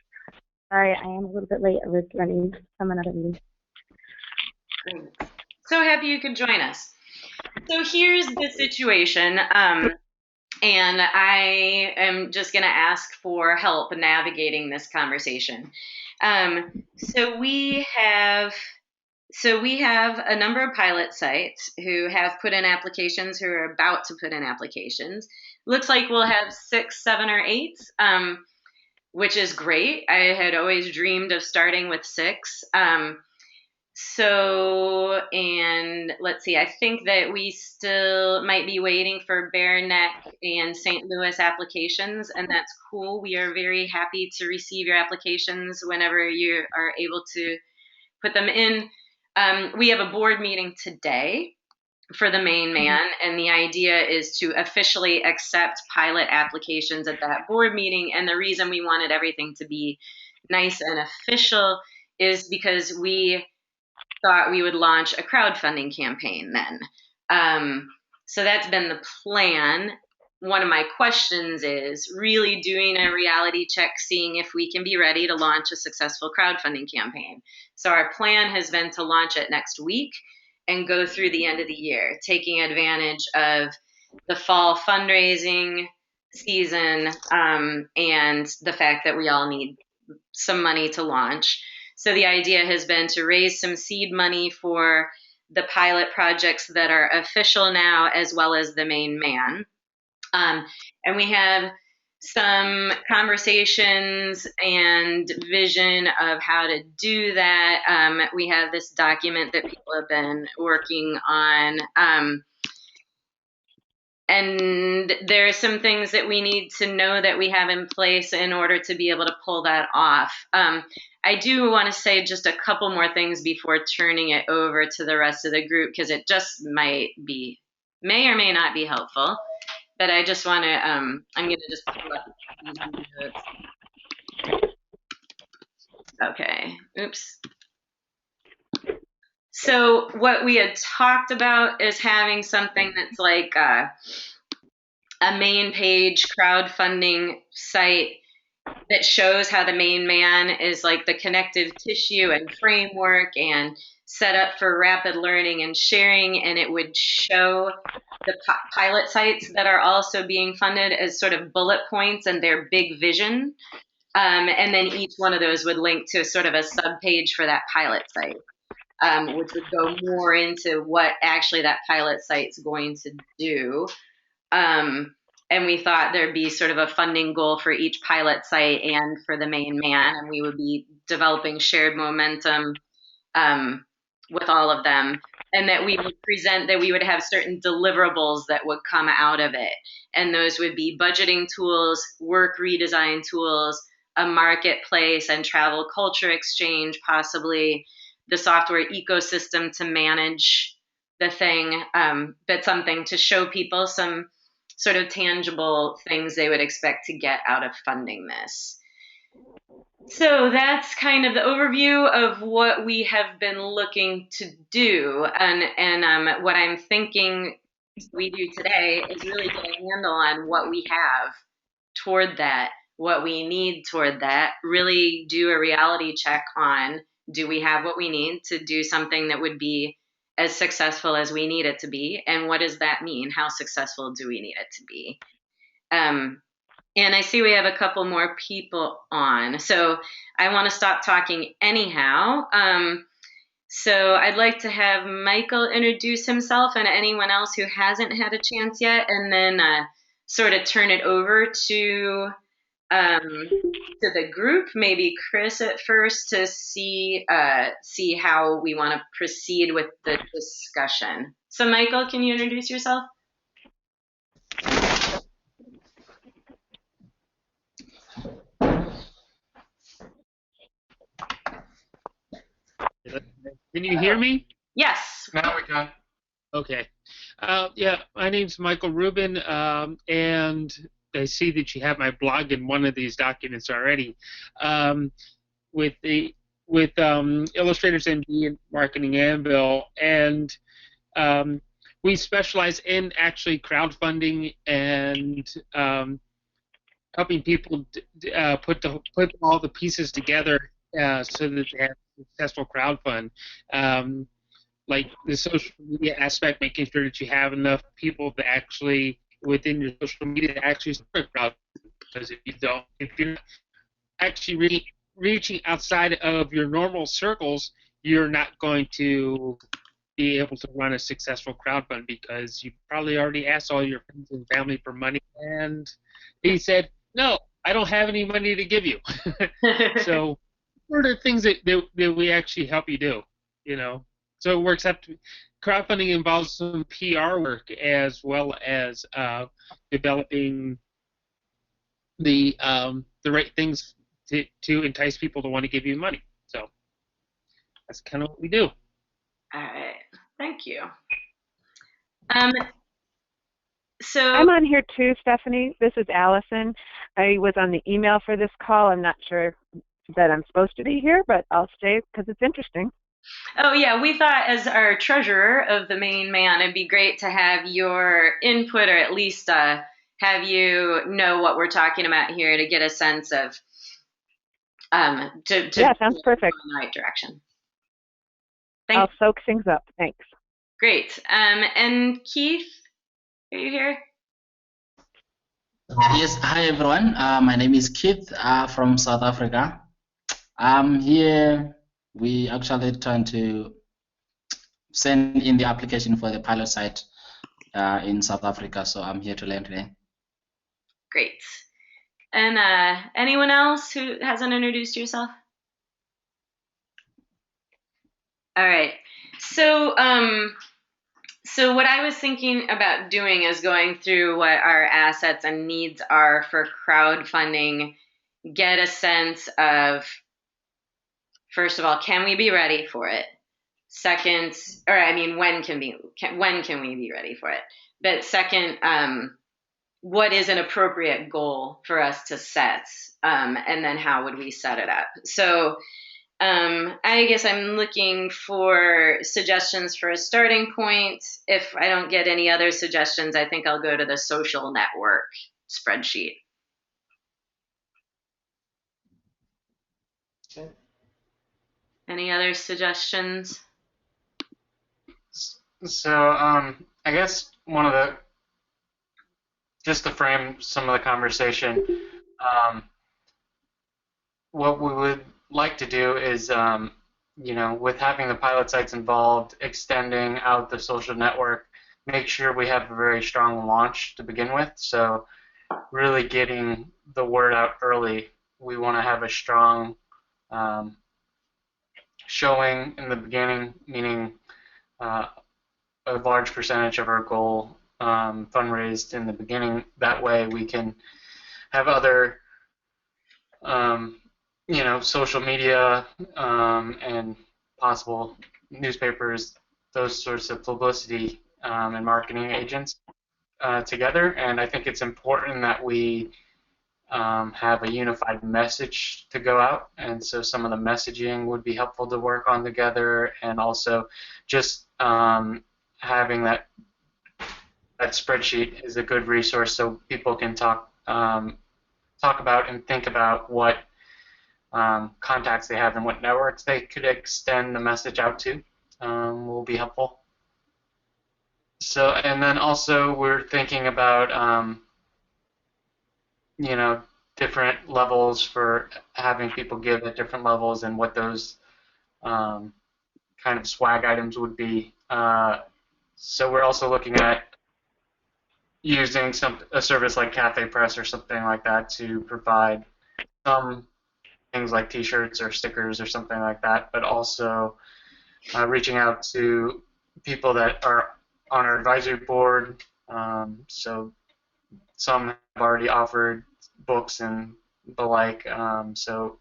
P: I am a little bit late. I was running from another meeting.
B: Great. So happy you could join us. So here's the situation, and I am just going to ask for help navigating this conversation. So we have a number of pilot sites who have put in applications, who are about to put in applications. Looks like we'll have 6, 7, or 8, which is great. I had always dreamed of starting with 6. And let's see, I think that we still might be waiting for Bear Neck and St. Louis applications, and that's cool. We are very happy to receive your applications whenever you are able to put them in. We have a board meeting today for the main man, and the idea is to officially accept pilot applications at that board meeting. And the reason we wanted everything to be nice and official is because we thought we would launch a crowdfunding campaign then. So that's been the plan. One of my questions is really doing a reality check, seeing if we can be ready to launch a successful crowdfunding campaign. So our plan has been to launch it next week and go through the end of the year, taking advantage of the fall fundraising season, and the fact that we all need some money to launch. So the idea has been to raise some seed money for the pilot projects that are official now, as well as the main man. And we have some conversations and vision of how to do that. We have this document that people have been working on. And there are some things that we need to know that we have in place in order to be able to pull that off. I do want to say just a couple more things before turning it over to the rest of the group, because it just may or may not be helpful. But I just want to, I'm going to just pull up these notes. Okay, oops. So what we had talked about is having something that's like a main page crowdfunding site that shows how the main man is like the connective tissue and framework and set up for rapid learning and sharing, and it would show the pilot sites that are also being funded as sort of bullet points and their big vision. And then each one of those would link to sort of a subpage for that pilot site, which would go more into what actually that pilot site's going to do. And we thought there'd be sort of a funding goal for each pilot site and for the main man, and we would be developing shared momentum with all of them, and that we would present that we would have certain deliverables that would come out of it. And those would be budgeting tools, work redesign tools, a marketplace and travel culture exchange, possibly the software ecosystem to manage the thing, but something to show people some sort of tangible things they would expect to get out of funding this. So that's kind of the overview of what we have been looking to do. And what I'm thinking we do today is really get a handle on what we have toward that, what we need toward that, really do a reality check on, do we have what we need to do something that would be as successful as we need it to be, and what does that mean? How successful do we need it to be? And I see we have a couple more people on, so I want to stop talking anyhow. So I'd like to have Michael introduce himself and anyone else who hasn't had a chance yet, and then sort of turn it over to the group, maybe Chris at first, to see how we want to proceed with the discussion. So Michael, can you introduce yourself?
Q: Can you hear me?
B: Yes.
A: Now we can.
Q: Okay. Yeah, my name's Michael Rubin, and I see that you have my blog in one of these documents already. With Illustrators MD and Marketing Anvil, and we specialize in actually crowdfunding and helping people put all the pieces together so that they have a successful crowdfund. Like the social media aspect, making sure that you have enough people to actually within your social media to actually start a crowdfund. Because if you're actually really reaching outside of your normal circles, you're not going to be able to run a successful crowdfund, because you probably already asked all your friends and family for money, and he said, no, I don't have any money to give you. So what are the things that we actually help you do, you know? So it works out to, crowdfunding involves some PR work as well as developing the right things to entice people to want to give you money. So that's kind of what we do.
B: All right, thank you. So
R: I'm on here too, Stephanie. This is Allison. I was on the email for this call. I'm not sure that I'm supposed to be here, but I'll stay because it's interesting.
B: Oh yeah, we thought as our treasurer of the main man, it'd be great to have your input, or at least have you know what we're talking about here to get a sense of
R: yeah, sounds perfect.
B: In the right direction.
R: I'll soak things up. Thanks.
B: Great. And Keith, are you here?
D: Yes, hi everyone. My name is Keith from South Africa. Here we actually trying to send in the application for the pilot site in South Africa, so I'm here to learn today.
B: Great. And anyone else who hasn't introduced yourself? All right. So, so what I was thinking about doing is going through what our assets and needs are for crowdfunding, get a sense of, first of all, can we be ready for it? Second, or I mean, when can we be ready for it? But second, what is an appropriate goal for us to set, and then how would we set it up? So I guess I'm looking for suggestions for a starting point. If I don't get any other suggestions, I think I'll go to the social network spreadsheet.
F: Okay.
B: Any other suggestions?
A: So I guess one of the, just to frame some of the conversation, what we would like to do is, you know, with having the pilot sites involved, extending out the social network, make sure we have a very strong launch to begin with. So really getting the word out early. We want to have a strong showing in the beginning, meaning a large percentage of our goal fundraised in the beginning. That way we can have other you know, social media and possible newspapers, those sorts of publicity and marketing agents together. And I think it's important that we have a unified message to go out. And so some of the messaging would be helpful to work on together, and also just having that spreadsheet is a good resource so people can talk about and think about what contacts they have and what networks they could extend the message out to will be helpful. So, and then also we're thinking about you know, different levels for having people give at different levels and what those kind of swag items would be. So we're also looking at using a service like Cafe Press or something like that to provide some things like T-shirts or stickers or something like that, but also reaching out to people that are on our advisory board. So some have already offered books and the like. So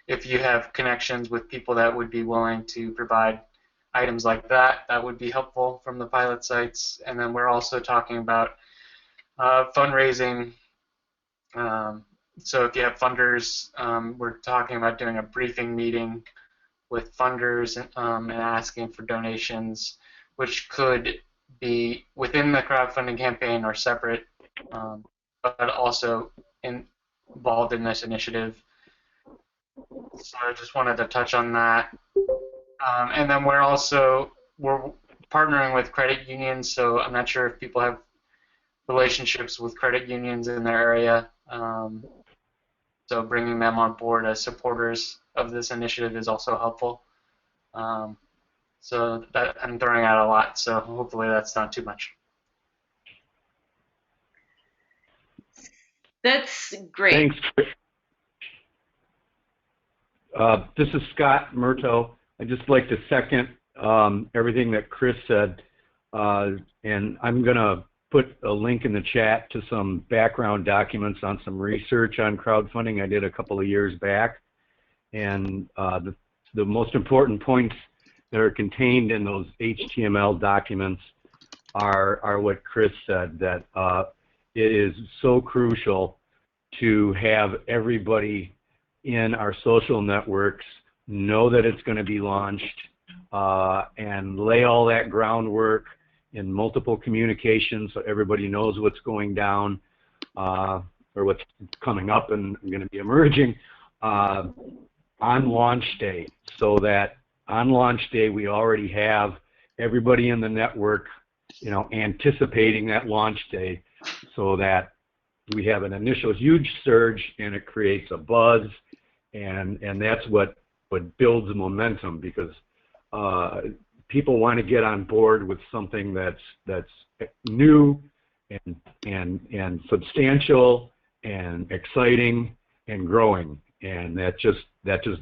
A: if you have connections with people that would be willing to provide items like that, that would be helpful from the pilot sites. And then we're also talking about fundraising. So if you have funders, we're talking about doing a briefing meeting with funders and asking for donations, which could be within the crowdfunding campaign or separate, but also involved in this initiative. So I just wanted to touch on that. And then we're partnering with credit unions, so I'm not sure if people have relationships with credit unions in their area. So bringing them on board as supporters of this initiative is also helpful. So that I'm throwing out a lot, so hopefully that's not too much.
B: That's great.
E: Thanks. This is Scott Murto. I'd just like to second everything that Chris said, and I'm going to put a link in the chat to some background documents on some research on crowdfunding I did a couple of years back. And the most important points that are contained in those HTML documents are what Chris said, that it is so crucial to have everybody in our social networks know that it's going to be launched and lay all that groundwork in multiple communications so everybody knows what's going down or what's coming up and going to be emerging on launch day, so that on launch day we already have everybody in the network, you know, anticipating that launch day, so that, we have an initial huge surge, and it creates a buzz, and that's what builds momentum, because people want to get on board with something that's new and substantial and exciting and growing, and that just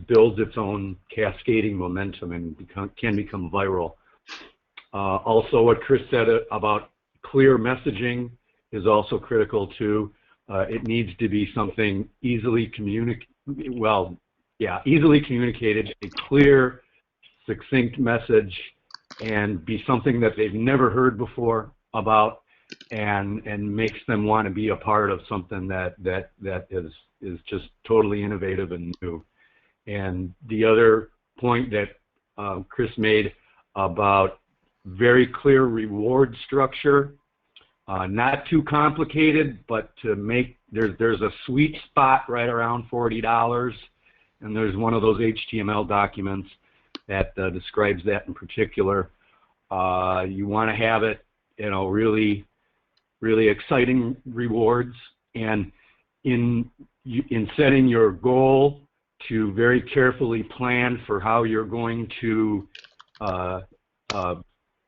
E: builds its own cascading momentum and can become viral. Also, what Chris said about clear messaging is also critical too. It needs to be something easily communicated, a clear, succinct message, and be something that they've never heard before about, and makes them want to be a part of something that is just totally innovative and new. And the other point that Chris made about very clear reward structure, not too complicated, but to make, there's a sweet spot right around $40, and there's one of those HTML documents that describes that in particular. You want to have it, really, really exciting rewards, and in setting your goal, to very carefully plan for how you're going to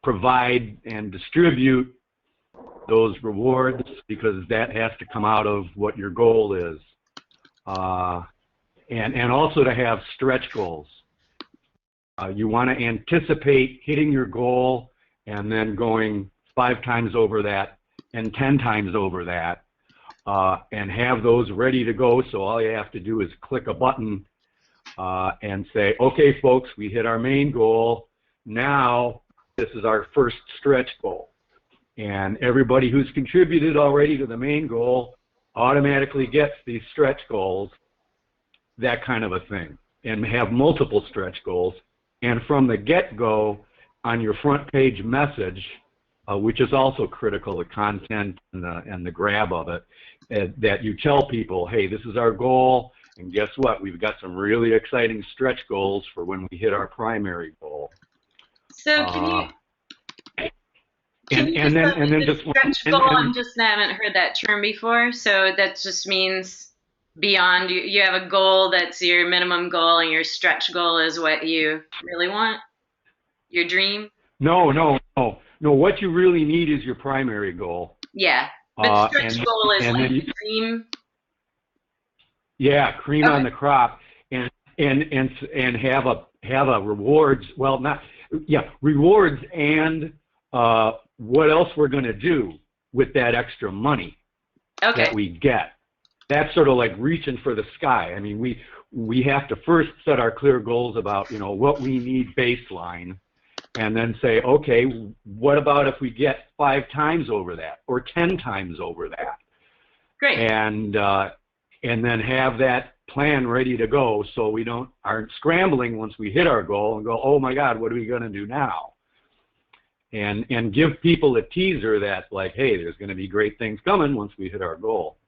E: provide and distribute those rewards, because that has to come out of what your goal is. And also to have stretch goals. You want to anticipate hitting your goal and then going 5 times over that and 10 times over that, and have those ready to go, so all you have to do is click a button and say, okay folks, we hit our main goal, now this is our first stretch goal. And everybody who's contributed already to the main goal automatically gets these stretch goals, that kind of a thing, and have multiple stretch goals. And from the get-go, on your front page message, which is also critical, the content and the grab of it, that you tell people, hey, this is our goal, and guess what? We've got some really exciting stretch goals for when we hit our primary goal.
B: So can you
E: and then
B: just stretch goal? I just haven't heard that term before. So that just means beyond, you have a goal that's your minimum goal, and your stretch goal is what you really want, your dream.
E: No. What you really need is your primary goal.
B: Yeah, but stretch goal is like the dream.
E: Yeah, cream on the crop, and have a rewards. Well, rewards, and what else we're going to do with that extra money that we get. That's sort of like reaching for the sky. I mean, we have to first set our clear goals about what we need baseline, and then say, okay, what about if we get 5 times over that or 10 times over that?
B: Great.
E: And then have that plan ready to go, so we aren't scrambling once we hit our goal and go, oh my God, what are we going to do now? And give people a teaser that, like, hey, there's going to be great things coming once we hit our goal.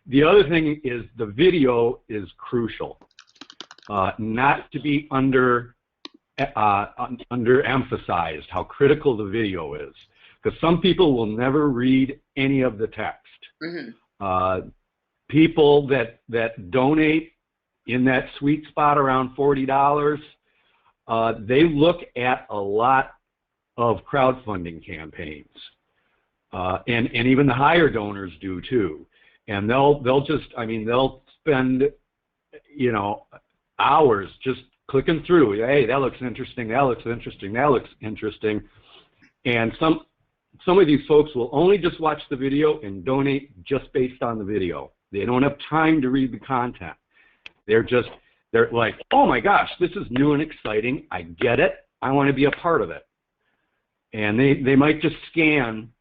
E: The other thing is the video is crucial, not to be underemphasized how critical the video is, because some people will never read any of the text.
B: Mm-hmm.
E: People that donate in that sweet spot around $40, they look at a lot of crowdfunding campaigns, and even the higher donors do too. And they'll spend hours just clicking through. Hey, that looks interesting. That looks interesting. That looks interesting. And some of these folks will only just watch the video and donate just based on the video. They don't have time to read the content. They're like, oh my gosh, this is new and exciting. I get it. I want to be a part of it. And they might just scan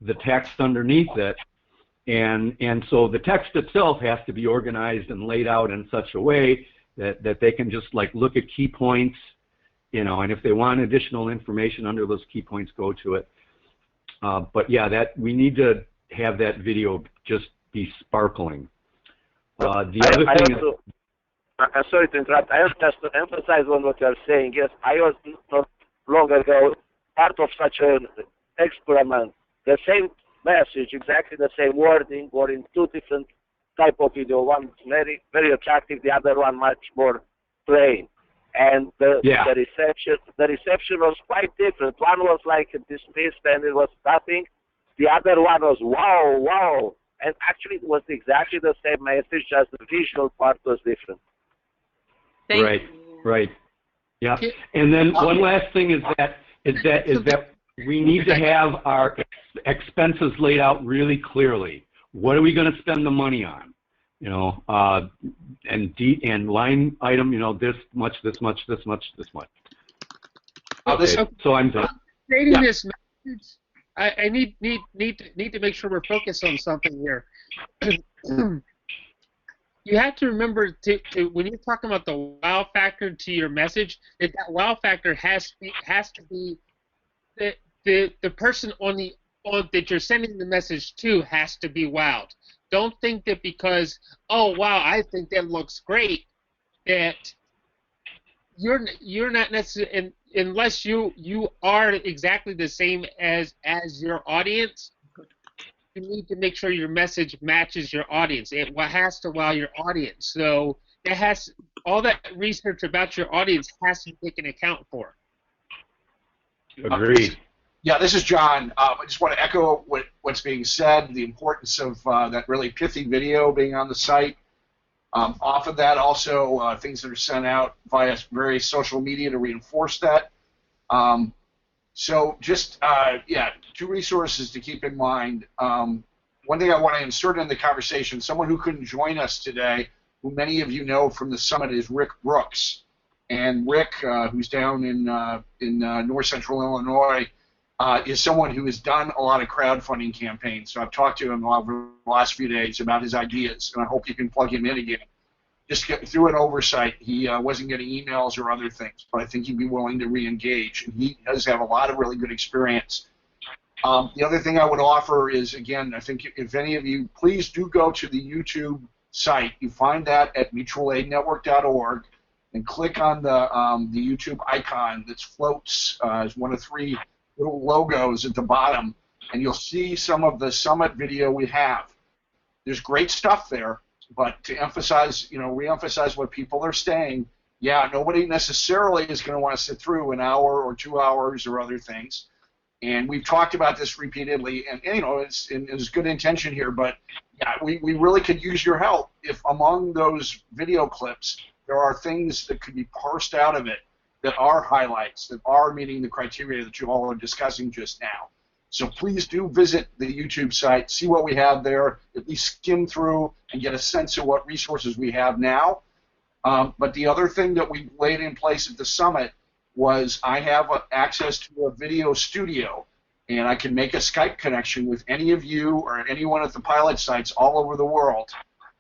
E: the text underneath it. And so the text itself has to be organized and laid out in such a way that they can just like look at key points, and if they want additional information under those key points, go to it. But yeah, we need to have that video just be sparkling. I'm
H: sorry to interrupt. I have just to emphasize on what you are saying. Yes, I was not long ago part of such an experiment. The same message, exactly the same wording, or in two different type of video. One very, very attractive, the other one much more plain. And the reception was quite different. One was like dismissed and it was nothing. The other one was wow, wow. And actually it was exactly the same message, just the visual part was different.
E: Right. Yeah. And then one last thing is that we need to have our expenses laid out really clearly. What are we going to spend the money on? You know, and line item, you know, this much, this much, this much, this much. Okay, so I'm done.
Q: Creating this message, I need to make sure we're focused on something here. You have to remember to when you're talking about the wow factor to your message, that wow factor has to be the person that you're sending the message to has to be wowed. Don't think that because, oh wow, I think that looks great, that you're not necessarily, unless you are exactly the same as your audience. You need to make sure your message matches your audience. It has to wow your audience. So all that research about your audience has to be taken account for.
E: Agreed.
J: Yeah, this is John. I just want to echo what's being said, the importance of that really pithy video being on the site. Off of that, also things that are sent out via various social media to reinforce that. So just, two resources to keep in mind. One thing I want to insert in the conversation, someone who couldn't join us today, who many of you know from the summit, is Rick Brooks. And Rick, who's down in north central Illinois, is someone who has done a lot of crowdfunding campaigns. So I've talked to him over the last few days about his ideas, and I hope you can plug him in again. Just through an oversight, he wasn't getting emails or other things, but I think he'd be willing to re-engage, and he does have a lot of really good experience. The other thing I would offer is, again, I think if any of you, please do go to the YouTube site. You find that at mutualaidnetwork.org, and click on the YouTube icon that floats as one of three little logos at the bottom, and you'll see some of the summit video we have. There's great stuff there, but to emphasize, re-emphasize what people are saying, nobody necessarily is going to want to sit through an hour or 2 hours or other things. And we've talked about this repeatedly, and it's good intention here, but we really could use your help if among those video clips there are things that could be parsed out of it that are highlights, that are meeting the criteria that you all are discussing just now. So please do visit the YouTube site, see what we have there, at least skim through and get a sense of what resources we have now. But the other thing that we laid in place at the summit was I have access to a video studio, and I can make a Skype connection with any of you or anyone at the pilot sites all over the world.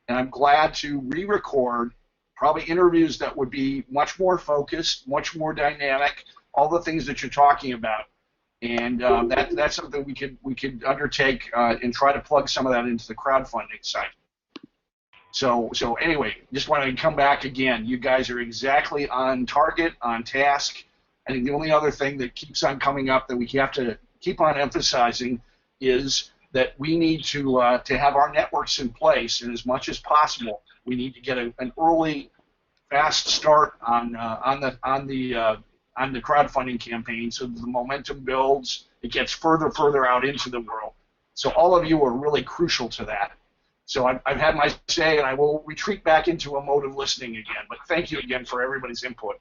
J: And I'm glad to re-record probably interviews that would be much more focused, much more dynamic, all the things that you're talking about. And that's something we could undertake and try to plug some of that into the crowdfunding site. So anyway, just want to come back again. You guys are exactly on target, on task. I think the only other thing that keeps on coming up that we have to keep on emphasizing is that we need to have our networks in place, and as much as possible, we need to get an early, fast start on the crowdfunding campaign, so that the momentum builds. It gets further out into the world. So all of you are really crucial to that. So I've had my say, and I will retreat back into a mode of listening again. But thank you again for everybody's input.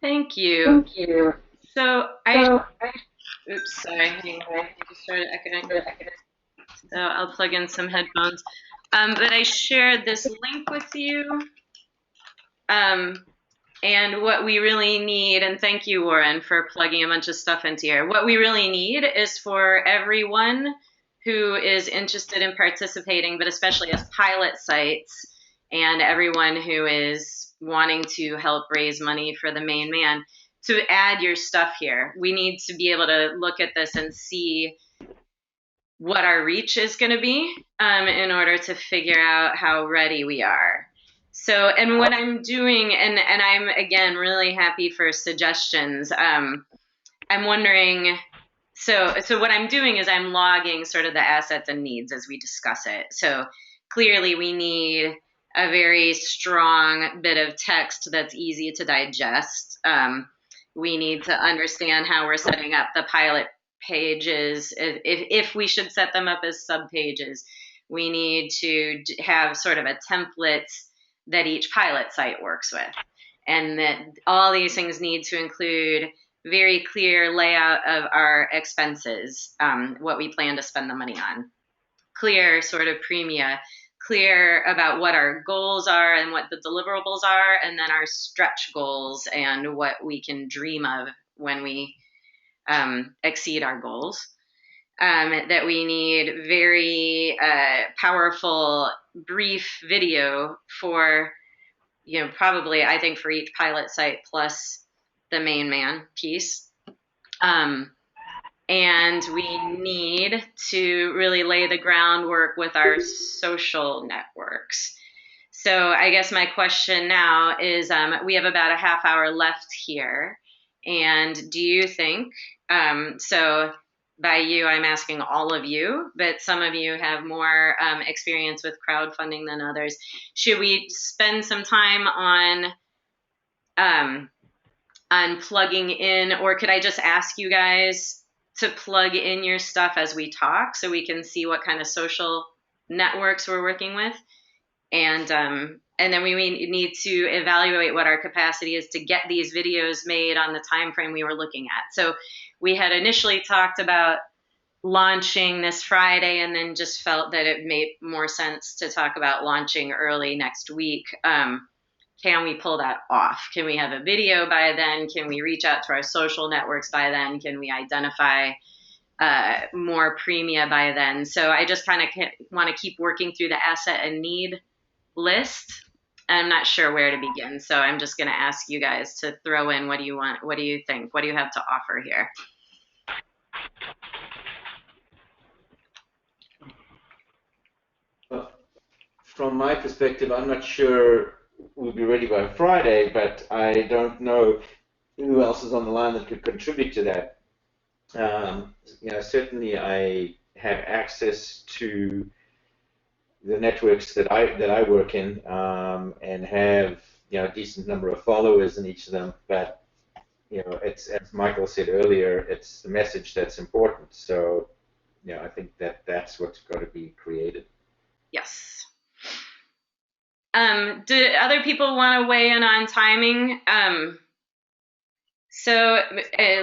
B: Thank you. Thank you. So oops, sorry, hang on. I just started echoing. So I'll plug in some headphones. But I shared this link with you. And what we really need, and thank you, Warren, for plugging a bunch of stuff into here. What we really need is for everyone who is interested in participating, but especially as pilot sites and everyone who is wanting to help raise money for the main man, to add your stuff here. We need to be able to look at this and see what our reach is going to be in order to figure out how ready we are. So, and what I'm doing, and I'm, again, really happy for suggestions. I'm wondering, So what I'm doing is I'm logging sort of the assets and needs as we discuss it. So clearly we need a very strong bit of text that's easy to digest. We need to understand how we're setting up the pilot pages, if we should set them up as subpages. We need to have sort of a template that each pilot site works with. And that all these things need to include very clear layout of our expenses, what we plan to spend the money on. Clear sort of premia, clear about what our goals are and what the deliverables are, and then our stretch goals and what we can dream of when we exceed our goals. That we need very powerful, brief video for, probably I think for each pilot site plus the main man piece. And we need to really lay the groundwork with our social networks. So I guess my question now is, we have about a half hour left here. And do you think, so by you, I'm asking all of you, but some of you have more experience with crowdfunding than others. Should we spend some time on plugging in, or could I just ask you guys to plug in your stuff as we talk so we can see what kind of social networks we're working with? And then we need to evaluate what our capacity is to get these videos made on the time frame we were looking at. So we had initially talked about launching this Friday, and then just felt that it made more sense to talk about launching early next week. Can we pull that off? Can we have a video by then? Can we reach out to our social networks by then? Can we identify more premia by then? So I just kind of want to keep working through the asset and need list. I'm not sure where to begin. So I'm just going to ask you guys to throw in, what do you want? What do you think? What do you have to offer here?
F: From my perspective, I'm not sure we'll be ready by Friday, but I don't know who else is on the line that could contribute to that. Certainly I have access to the networks that I work in, and have a decent number of followers in each of them. But it's, as Michael said earlier, it's the message that's important. So I think that's what's got to be created.
B: Yes. Do other people want to weigh in on timing? So,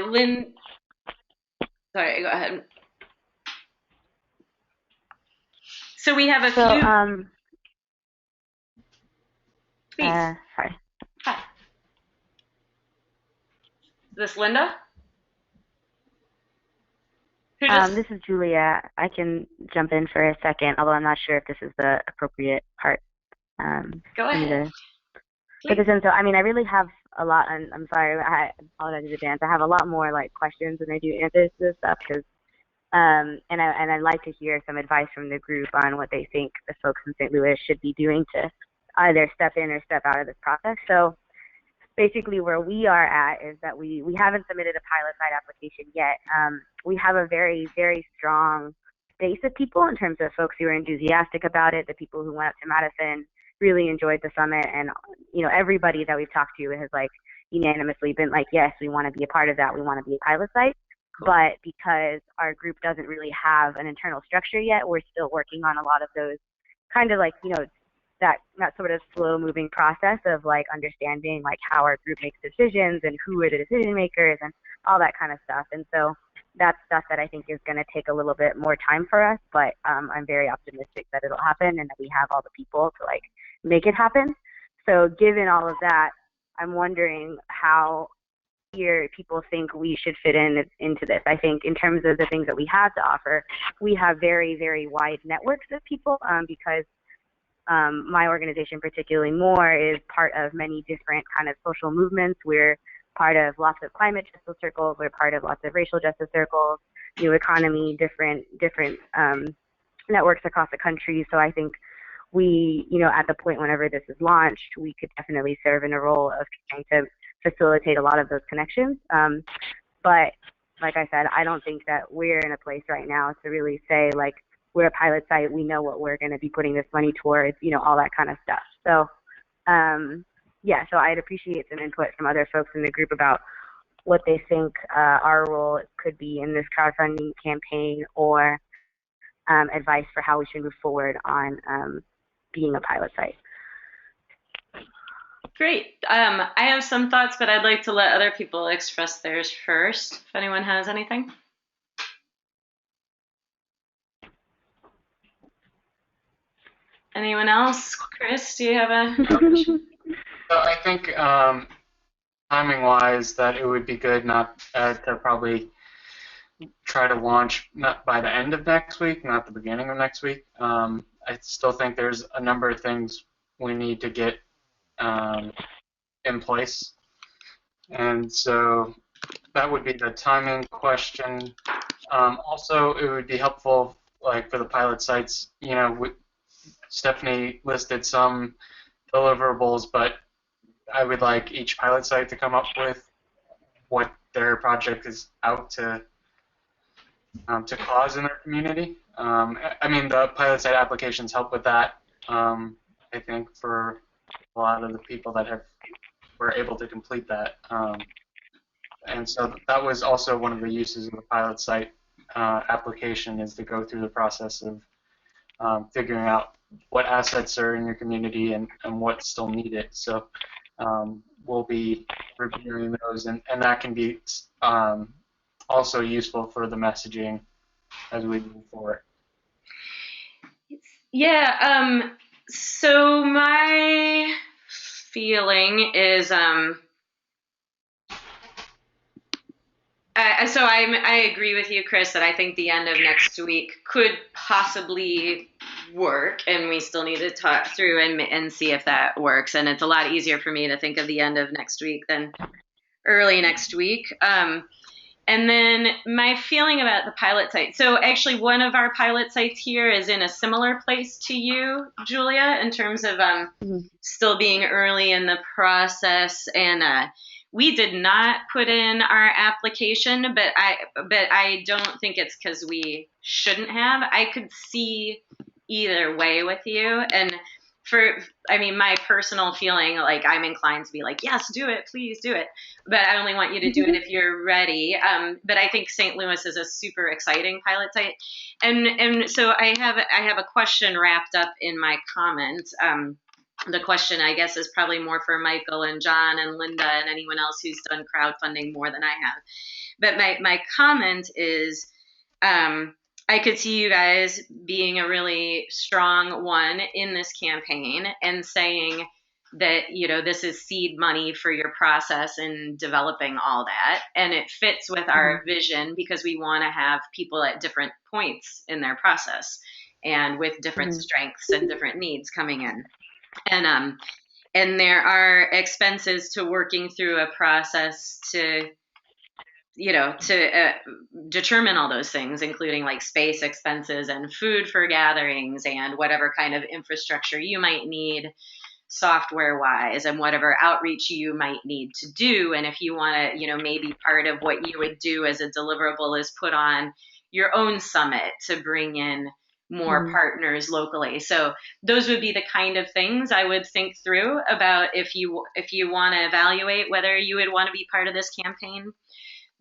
B: Lynn, sorry, go ahead. So we have a few. Please.
P: Sorry.
B: Hi. Is this Linda?
P: This is Julia. I can jump in for a second, although I'm not sure if this is the appropriate part.
B: Go ahead.
P: Put this in. So, I really have a lot, and I'm sorry, I apologize in advance. I have a lot more questions than I do answers to this stuff, because and I'd like to hear some advice from the group on what they think the folks in St. Louis should be doing to either step in or step out of this process. So basically where we are at is that we haven't submitted a pilot site application yet. We have a very, very strong base of people in terms of folks who are enthusiastic about it, the people who went up to Madison, really enjoyed the summit, and everybody that we've talked to has unanimously been yes, we want to be a part of that, we want to be a pilot site. Cool. But because our group doesn't really have an internal structure yet, we're still working on a lot of those kind of that sort of slow moving process of understanding how our group makes decisions and who are the decision makers and all that kind of stuff. And so that's stuff that I think is going to take a little bit more time for us, but I'm very optimistic that it'll happen and that we have all the people to make it happen. So given all of that, I'm wondering how here people think we should fit into this. I think in terms of the things that we have to offer, we have very, very wide networks of people, because my organization, particularly MORE, is part of many different kind of social movements. We're part of lots of climate justice circles. We're part of lots of racial justice circles, new economy, different networks across the country. So I think we, at the point whenever this is launched, we could definitely serve in a role of trying to facilitate a lot of those connections. But like I said, I don't think that we're in a place right now to really say, like, we're a pilot site, we know what we're going to be putting this money towards, you know, all that kind of stuff. So, yeah, so I'd appreciate some input from other folks in the group about what they think our role could be in this crowdfunding campaign, or advice for how we should move forward on being a pilot site.
B: Great. I have some thoughts, but I'd like to let other people express theirs first, if anyone has anything. Anyone else? Chris, do you have a question?
A: So I think timing-wise, that it would be good not to probably try to launch not by the end of next week, not the beginning of next week. I still think there's a number of things we need to get in place, and so that would be the timing question. Also, it would be helpful, like for the pilot sites, you know, Stephanie listed some deliverables, but I would like each pilot site to come up with what their project is out to cause in their community. I mean, the pilot site applications help with that. I think for a lot of the people that were able to complete that, and so that was also one of the uses of the pilot site application, is to go through the process of figuring out what assets are in your community and what still need it. So we'll be reviewing those, and that can be also useful for the messaging as we move forward.
B: Yeah, so my feeling is, I agree with you, Chris, that I think the end of next week could possibly work, and we still need to talk through and see if that works. And it's a lot easier for me to think of the end of next week than early next week. And then my feeling about the pilot site. So actually, one of our pilot sites here is in a similar place to you, Julia, in terms of still being early in the process. And we did not put in our application, but I don't think it's because we shouldn't have. I could see either way with you. And my personal feeling, like, I'm inclined to be like, yes, do it, please do it. But I only want you to do it if you're ready. But I think St. Louis is a super exciting pilot site. And so I have a question wrapped up in my comment. The question, I guess, is probably more for Michael and John and Linda and anyone else who's done crowdfunding more than I have. But my comment is, I could see you guys being a really strong one in this campaign and saying that, you know, this is seed money for your process in developing all that. And it fits with our vision, because we want to have people at different points in their process and with different strengths and different needs coming in. And there are expenses to working through a process to determine all those things, including like space expenses and food for gatherings and whatever kind of infrastructure you might need software wise, and whatever outreach you might need to do. And if you want to, maybe part of what you would do as a deliverable is put on your own summit to bring in more partners locally. So those would be the kind of things I would think through about if you want to evaluate whether you would want to be part of this campaign.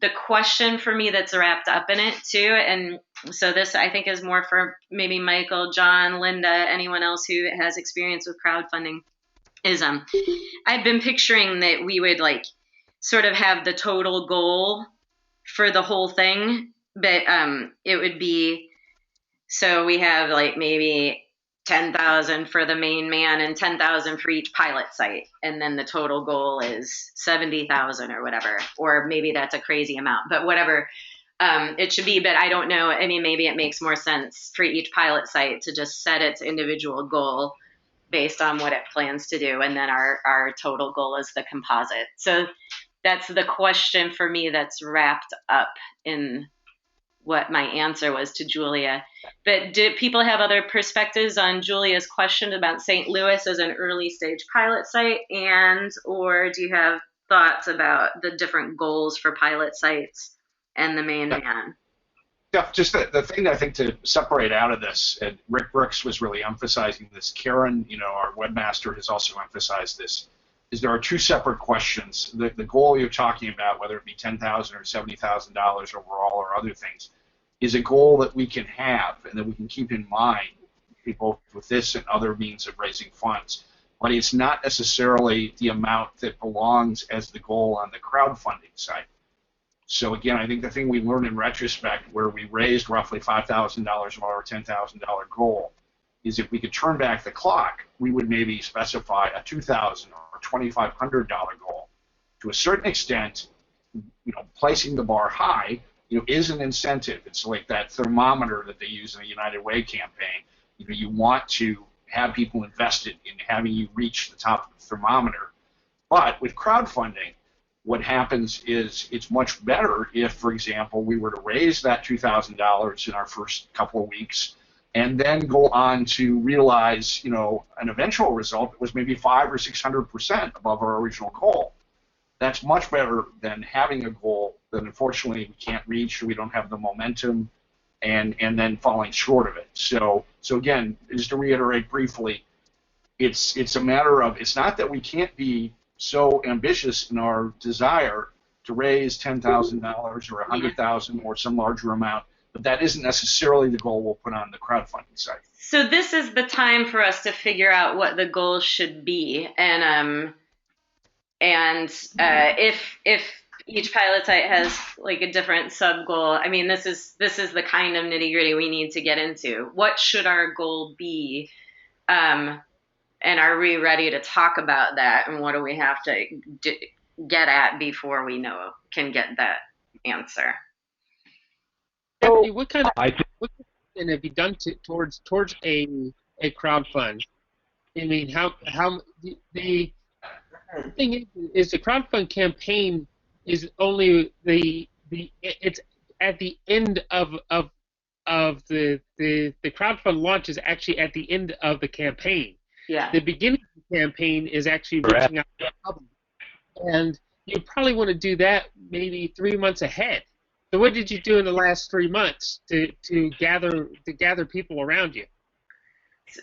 B: The question for me that's wrapped up in it too, and so this I think is more for maybe Michael, John, Linda, anyone else who has experience with crowdfunding, is I've been picturing that we would like sort of have the total goal for the whole thing, but it would be, so we have like maybe 10,000 for the main man and 10,000 for each pilot site. And then the total goal is 70,000 or whatever, or maybe that's a crazy amount, but whatever it should be. But I don't know. I mean, maybe it makes more sense for each pilot site to just set its individual goal based on what it plans to do. And then our total goal is the composite. So that's the question for me that's wrapped up in what my answer was to Julia. But do people have other perspectives on Julia's question about St. Louis as an early stage pilot site, or do you have thoughts about the different goals for pilot sites and the main man.
J: Yeah, just the thing I think to separate out of this, and Rick Brooks was really emphasizing this, Karen, our webmaster, has also emphasized this, is there are two separate questions. The goal you're talking about, whether it be $10,000 or $70,000 overall or other things, is a goal that we can have and that we can keep in mind, both with this and other means of raising funds. But it's not necessarily the amount that belongs as the goal on the crowdfunding side. So again, I think the thing we learned in retrospect, where we raised roughly $5,000 of our $10,000 goal, is if we could turn back the clock, we would maybe specify a $2,000 or $2,500 goal. To a certain extent, placing the bar high, is an incentive. It's like that thermometer that they use in the United Way campaign. You want to have people invested in having you reach the top of the thermometer. But with crowdfunding, what happens is it's much better if, for example, we were to raise that $2,000 in our first couple of weeks and then go on to realize, an eventual result that was maybe 500 or 600% above our original goal. That's much better than having a goal that unfortunately we can't reach or we don't have the momentum and then falling short of it. So again, just to reiterate briefly, it's a matter of, it's not that we can't be so ambitious in our desire to raise $10,000 or $100,000 or some larger amount, but that isn't necessarily the goal we'll put on the crowdfunding side.
B: So this is the time for us to figure out what the goal should be, and if each pilot site has like a different sub goal, I mean, this is the kind of nitty gritty we need to get into. What should our goal be? And are we ready to talk about that? And what do we have to get at before we can get that answer?
Q: Stephanie, what kind of have you done towards a crowdfund? I mean, how the thing is the crowdfund campaign is only it's at the end of the crowdfund launch is actually at the end of the campaign.
B: Yeah.
Q: The beginning of the campaign is actually reaching out to the public, and you probably want to do that maybe 3 months ahead. So what did you do in the last 3 months to gather people around you?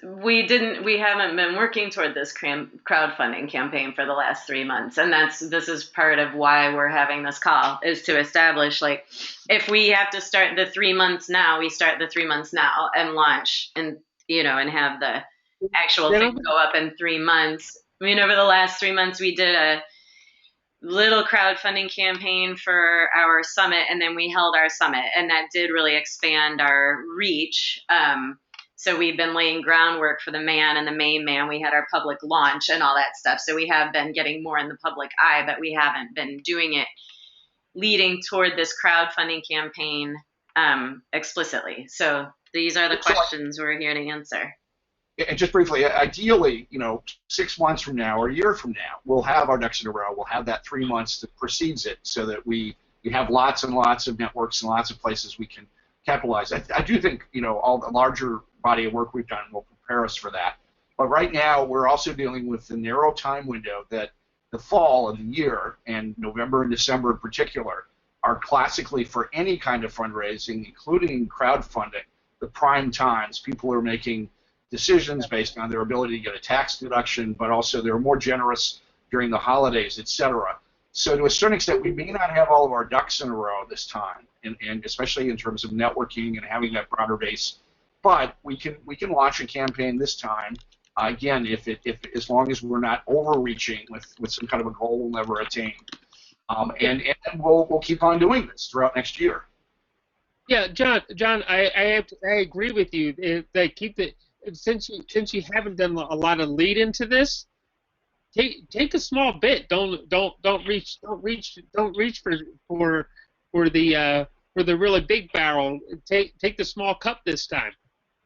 B: We haven't been working toward this crowdfunding campaign for the last 3 months, and this is part of why we're having this call, is to establish, like, if we have to start the 3 months now, we start the 3 months now and launch and have the actual thing go up in 3 months. I mean, over the last 3 months, we did a little crowdfunding campaign for our summit, and then we held our summit, and that did really expand our reach. So we've been laying groundwork for the man and the main man. We had our public launch and all that stuff. So we have been getting more in the public eye, but we haven't been doing it leading toward this crowdfunding campaign explicitly. So these are the questions we're here to answer.
J: And just briefly, ideally, 6 months from now or a year from now, we'll have our ducks in a row. We'll have that 3 months that precedes it, so that we have lots and lots of networks and lots of places we can capitalize. I do think, all the larger body of work we've done will prepare us for that. But right now, we're also dealing with the narrow time window that the fall of the year, and November and December in particular, are classically, for any kind of fundraising, including crowdfunding, the prime times. People are making decisions based on their ability to get a tax deduction, but also they're more generous during the holidays, etc. So to a certain extent, we may not have all of our ducks in a row this time, and especially in terms of networking and having that broader base. But we can launch a campaign this time. Again, if as long as we're not overreaching with some kind of a goal we'll never attain, and we'll keep on doing this throughout next year.
Q: Yeah, John, I agree with you. They keep the since you haven't done a lot of lead into this, take a small bit. Don't reach for the really big barrel. Take the small cup this time.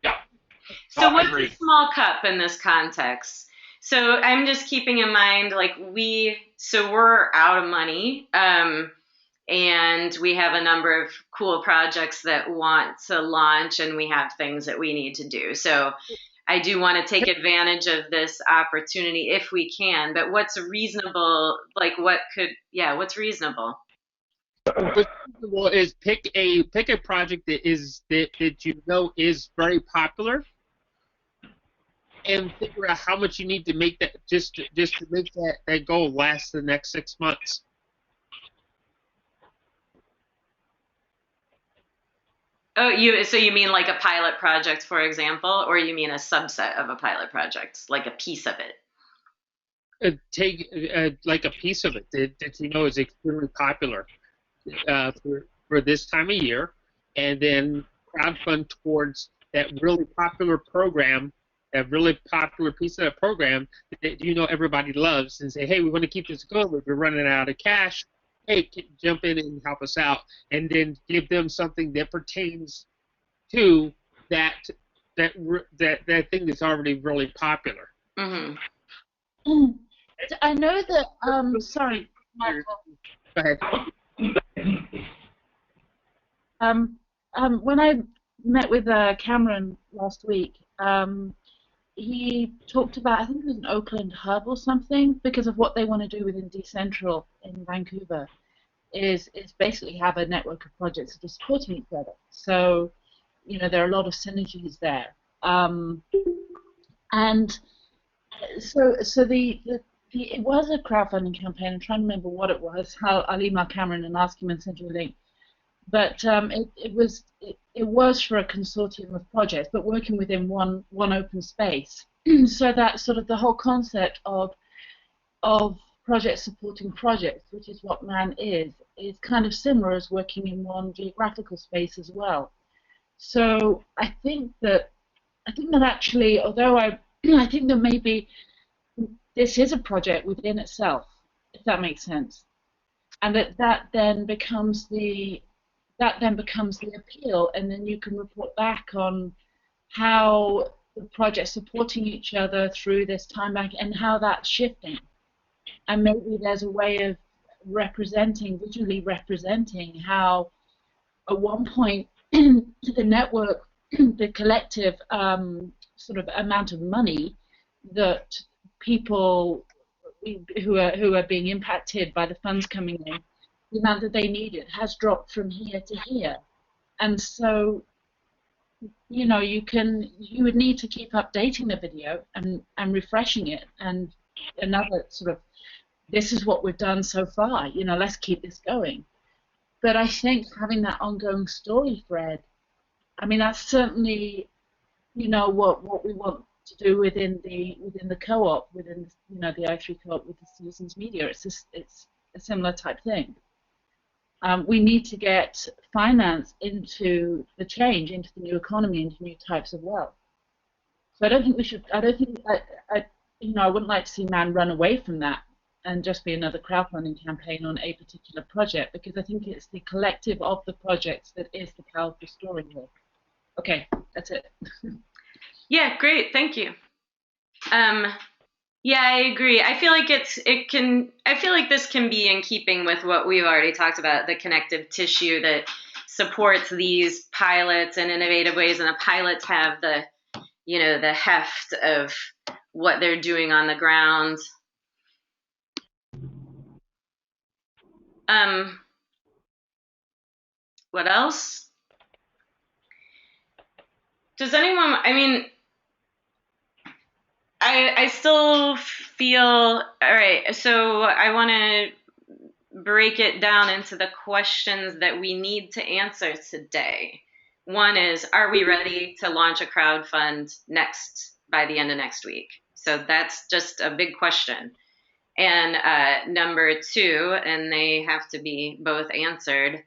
J: Yeah.
B: So what's a small cup in this context? So I'm just keeping in mind, like, we're out of money, and we have a number of cool projects that want to launch, and we have things that we need to do. So I do want to take advantage of this opportunity if we can. But what's reasonable? Like, what's reasonable?
Q: First of all, is pick a project that you know is very popular, and figure out how much you need to make that just to make that goal last the next 6 months.
B: Oh, so you mean like a pilot project, for example, or you mean a subset of a pilot project, like a piece of it?
Q: Take like a piece of it that you know is extremely popular for this time of year, and then crowdfund towards that really popular program, that really popular piece of that program that you know everybody loves, and say, hey, we want to keep this going, but we're running out of cash. Hey, jump in and help us out, and then give them something that pertains to that thing that's already really popular.
B: Mm-hmm.
C: I know that. Sorry, Michael.
Q: Go ahead.
C: When I met with Cameron last week, he talked about, I think it was an Oakland hub or something, because of what they want to do within Decentral in Vancouver, is basically have a network of projects that are supporting each other. So, you know, there are a lot of synergies there. And so it was a crowdfunding campaign. I'm trying to remember what it was. I'll email Cameron and ask him and send you a link. But it was for a consortium of projects, but working within one open space. So that sort of the whole concept of projects supporting projects, which is what MAN is kind of similar as working in one geographical space as well. So I think that actually, although I think that maybe this is a project within itself, if that makes sense, and that then becomes the appeal, and then you can report back on how the projects supporting each other through this time bank and how that's shifting. And maybe there's a way of visually representing how at one point the network, the collective sort of amount of money that people who are being impacted by the funds coming in, the amount that they needed has dropped from here to here. And so, you know, you would need to keep updating the video and refreshing it, and another sort of, this is what we've done so far, you know, let's keep this going. But I think having that ongoing story thread, I mean, that's certainly, you know, what we want to do within the co-op, within, you know, the i3 co-op with the Citizens Media. It's a similar type thing. We need to get finance into the change, into the new economy, into new types of wealth. So I don't think we should. I don't think you know, I wouldn't like to see MAN run away from that and just be another crowdfunding campaign on a particular project, because I think it's the collective of the projects that is the powerful story here. Okay, that's it.
B: Yeah, great, thank you. Yeah, I agree. I feel like I feel like this can be in keeping with what we've already talked about, the connective tissue that supports these pilots in innovative ways, and the pilots have the, you know, the heft of what they're doing on the ground. What else? Does anyone, I mean, I still feel, all right, so I want to break it down into the questions that we need to answer today. One is, are we ready to launch a crowdfund by the end of next week? So that's just a big question. And number two, and they have to be both answered,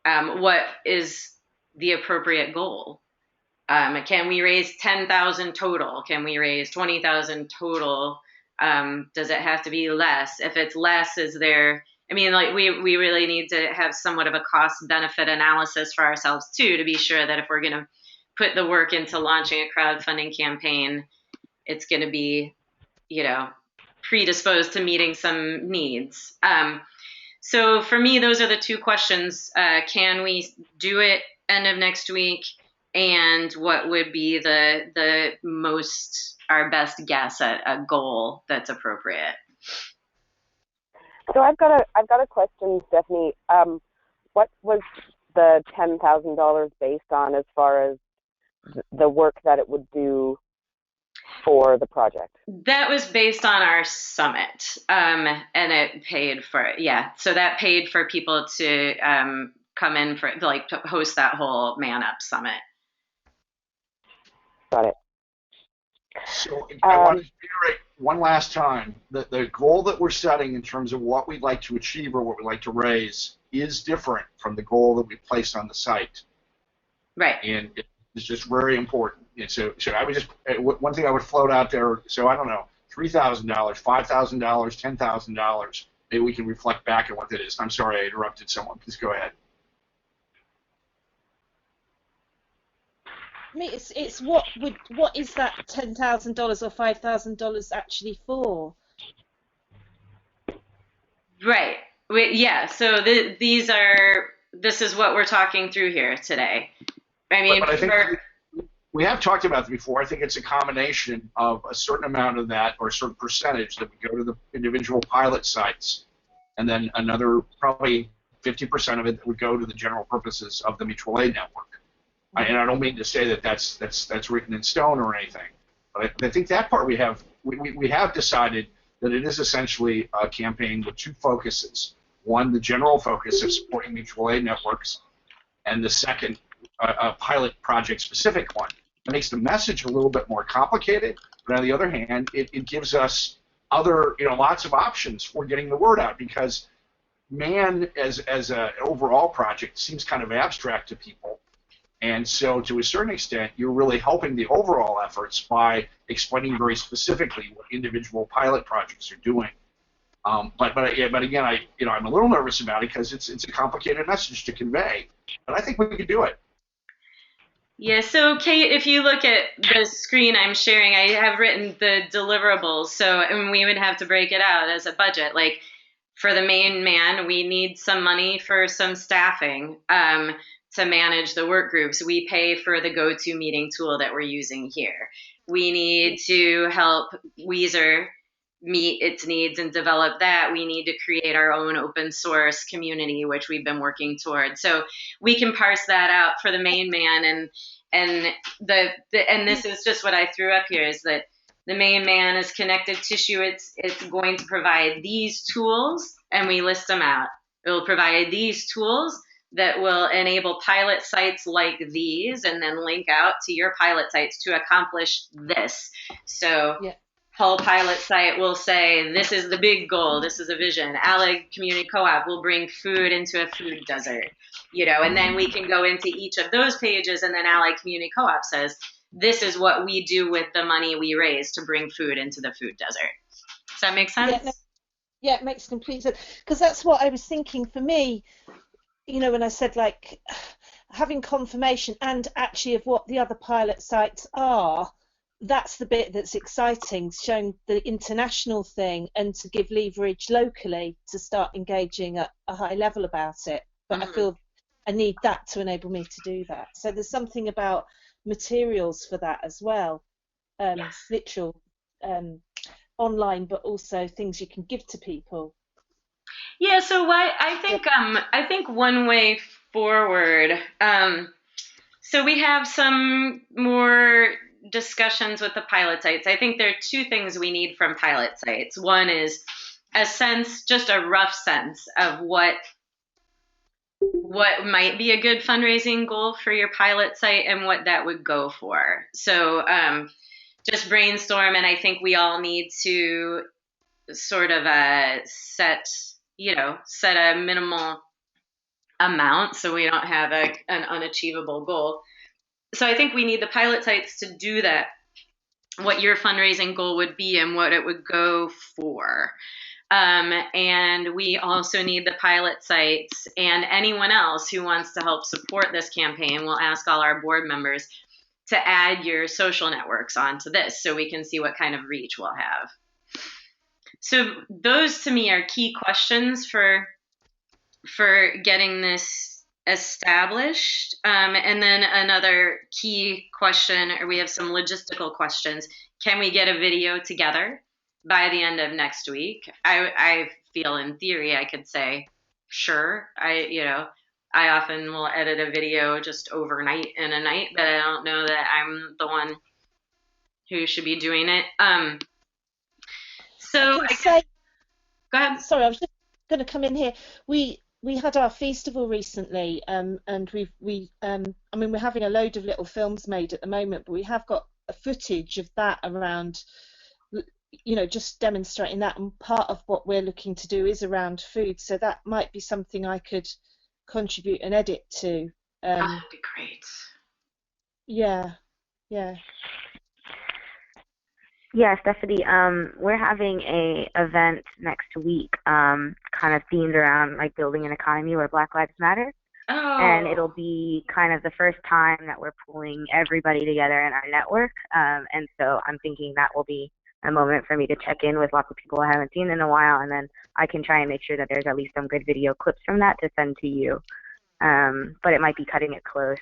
B: what is the appropriate goal? Can we raise 10,000 total? Can we raise 20,000 total? Does it have to be less? If it's less, is there, I mean, like we really need to have somewhat of a cost benefit analysis for ourselves too, to be sure that if we're going to put the work into launching a crowdfunding campaign, it's going to be, you know, predisposed to meeting some needs. So for me, those are the two questions. Can we do it end of next week? And what would be the most, our best guess at a goal that's appropriate?
M: So I've got a question, Stephanie. what was the $10,000 based on as far as the work that it would do for the project?
B: That was based on our summit, and it paid for it. Yeah, so that paid for people to come in for like to host that whole Man Up Summit.
M: Got it.
J: So I want to reiterate one last time that the goal that we're setting in terms of what we'd like to achieve or what we'd like to raise is different from the goal that we placed on the site.
B: Right.
J: And it's just very important. And so I would just, one thing I would float out there, so I don't know, $3,000, $5,000, $10,000, maybe we can reflect back on what that is. I'm sorry I interrupted someone. Please go ahead.
K: I mean, it's what is that $10,000 or $5,000 actually for?
B: Right. Yeah. So this is what we're talking through here today. I mean,
J: but I think we have talked about this before. I think it's a combination of a certain amount of that, or a certain percentage that would go to the individual pilot sites, and then another probably 50% of it that would go to the general purposes of the mutual aid network. And I don't mean to say that that's written in stone or anything, but I think that part we have decided that it is essentially a campaign with two focuses. One, the general focus of supporting mutual aid networks, and the second, a pilot project specific one. It makes the message a little bit more complicated, but on the other hand, it gives us lots of options for getting the word out, because MAN as an overall project seems kind of abstract to people. And so, to a certain extent, you're really helping the overall efforts by explaining very specifically what individual pilot projects are doing. But again, I'm a little nervous about it because it's a complicated message to convey. But I think we can do it.
B: Yeah. So, Kate, if you look at the screen I'm sharing, I have written the deliverables. So, and we would have to break it out as a budget. Like for the main man, we need some money for some staffing. To manage the work groups. We pay for the GoToMeeting tool that we're using here. We need to help Weiser meet its needs and develop that. We need to create our own open source community, which we've been working towards. So we can parse that out for the main man, and this is just what I threw up here, is that the main man is connective tissue. It's going to provide these tools, and we list them out. It will provide these tools that will enable pilot sites like these, and then link out to your pilot sites to accomplish this. So Hull pilot site will say, this is the big goal, this is a vision. Allied Community Co-op will bring food into a food desert, and then we can go into each of those pages, and then Allied Community Co-op says, this is what we do with the money we raise to bring food into the food desert. Does that make sense?
K: Yeah, it makes complete sense. Because that's what I was thinking for me. When I said like having confirmation and actually of what the other pilot sites are, that's the bit that's exciting, showing the international thing and to give leverage locally to start engaging at a high level about it. But I feel I need that to enable me to do that. So there's something about materials for that as well, literal online, but also things you can give to people.
B: Yeah, so I think one way forward, so we have some more discussions with the pilot sites. I think there are two things we need from pilot sites. One is a sense, just a rough sense of what might be a good fundraising goal for your pilot site and what that would go for. So just brainstorm, and I think we all need to sort of set a minimal amount so we don't have an unachievable goal. So I think we need the pilot sites to do that, what your fundraising goal would be and what it would go for. And we also need the pilot sites and anyone else who wants to help support this campaign. We'll ask all our board members to add your social networks onto this so we can see what kind of reach we'll have. So those to me are key questions for getting this established. And then another key question, or we have some logistical questions. Can we get a video together by the end of next week? I feel in theory I could say, sure. I often will edit a video just overnight in a night, but I don't know that I'm the one who should be doing it. So go ahead.
K: Sorry, I was just going to come in here. We had our festival recently, and I mean, we're having a load of little films made at the moment, but we have got a footage of that around, you know, just demonstrating that, and part of what we're looking to do is around food, so that might be something I could contribute and edit to.
B: That'd be great.
K: Yeah.
P: Yeah, Stephanie, we're having a event next week, kind of themed around like building an economy where Black Lives Matter.
B: Oh.
P: And it'll be kind of the first time that we're pulling everybody together in our network. And so I'm thinking that will be a moment for me to check in with lots of people I haven't seen in a while, and then I can try and make sure that there's at least some good video clips from that to send to you. But it might be cutting it close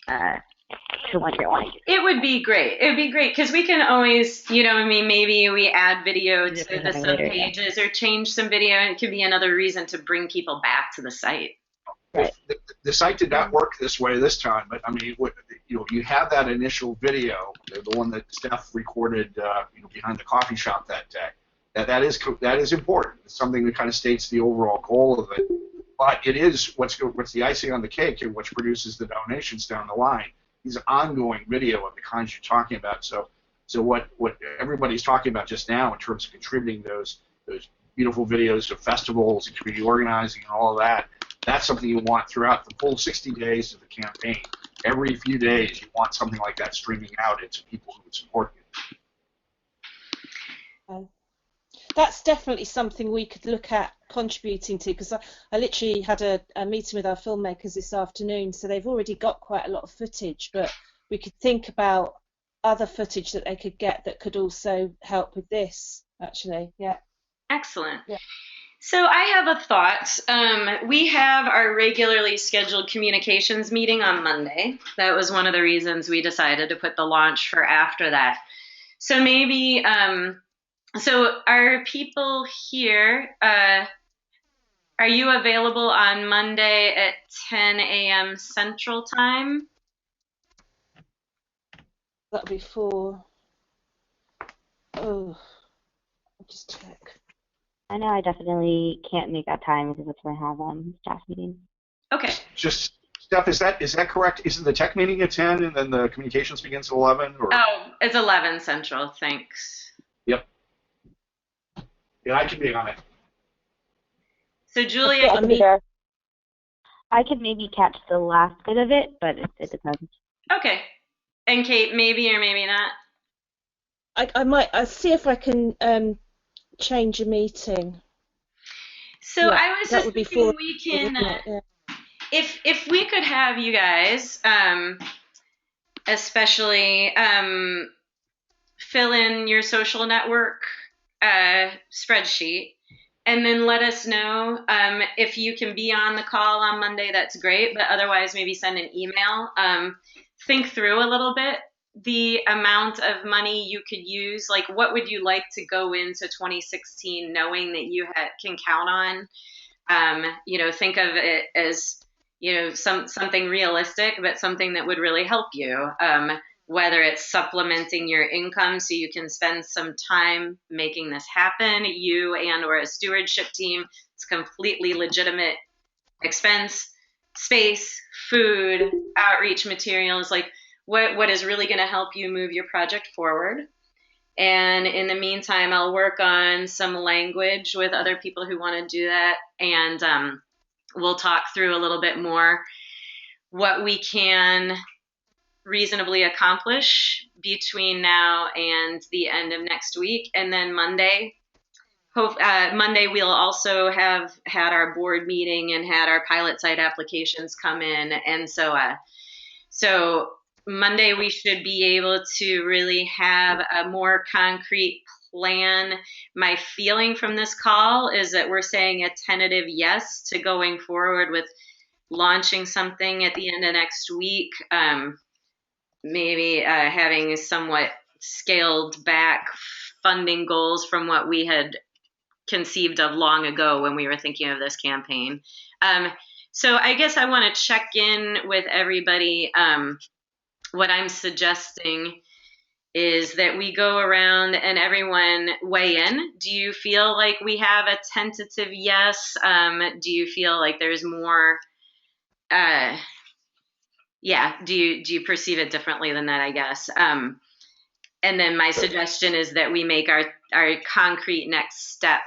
P: to what you're wanting.
B: It would be great. It would be great because we can always, you know, I mean, maybe we add video to the sub pages or change some video, and it could be another reason to bring people back to the site.
P: Right.
J: The site did not work this way this time, but I mean, you have that initial video, the one that Steph recorded, behind the coffee shop that day. That is important. It's something that kind of states the overall goal of it. But it is what's the icing on the cake and which produces the donations down the line. These ongoing video of the kinds you're talking about. So what everybody's talking about just now in terms of contributing those beautiful videos of festivals and community organizing and all of that, that's something you want throughout the full 60 days of the campaign. Every few days you want something like that streaming out into people who would support you.
K: That's definitely something we could look at contributing to, because I literally had a meeting with our filmmakers this afternoon, so they've already got quite a lot of footage, but we could think about other footage that they could get that could also help with this, actually. Yeah.
B: Excellent.
K: Yeah.
B: So I have a thought. We have our regularly scheduled communications meeting on Monday. That was one of the reasons we decided to put the launch for after that. So maybe, so are people here, are you available on Monday at 10 a.m. Central Time?
K: That'll be for, I'll just check.
P: I know I definitely can't make that time because that's when I have staff meeting.
B: Okay.
J: Just Steph, is that correct? Isn't the tech meeting at 10 and then the communications begins at 11? Or?
B: Oh, it's 11 Central. Thanks.
J: Yep. Yeah, I can be on it.
B: So Julia,
P: I could maybe catch the last bit of it, but it depends.
B: Okay. And Kate, maybe or maybe not?
K: I might. I'll see if I can change a meeting.
B: So
K: yeah,
B: I was just thinking we can, if we could have you guys, especially fill in your social network spreadsheet, and then let us know if you can be on the call on Monday. That's great, but otherwise maybe send an email. Think through a little bit the amount of money you could use. Like, what would you like to go into 2016 knowing that you can count on? Think of it as, something realistic, but something that would really help you. Whether it's supplementing your income so you can spend some time making this happen, you and or a stewardship team. It's completely legitimate expense, space, food, outreach materials, like what is really going to help you move your project forward. And in the meantime, I'll work on some language with other people who want to do that, and we'll talk through a little bit more what we can reasonably accomplish between now and the end of next week. And then Monday we'll also have had our board meeting and had our pilot site applications come in. And so Monday we should be able to really have a more concrete plan. My feeling from this call is that we're saying a tentative yes to going forward with launching something at the end of next week. Maybe having somewhat scaled back funding goals from what we had conceived of long ago when we were thinking of this campaign. So I guess I want to check in with everybody. What I'm suggesting is that we go around and everyone weigh in. Do you feel like we have a tentative yes? Do you feel like there's more? Yeah. Do you perceive it differently than that? I guess. And then my suggestion is that we make our concrete next step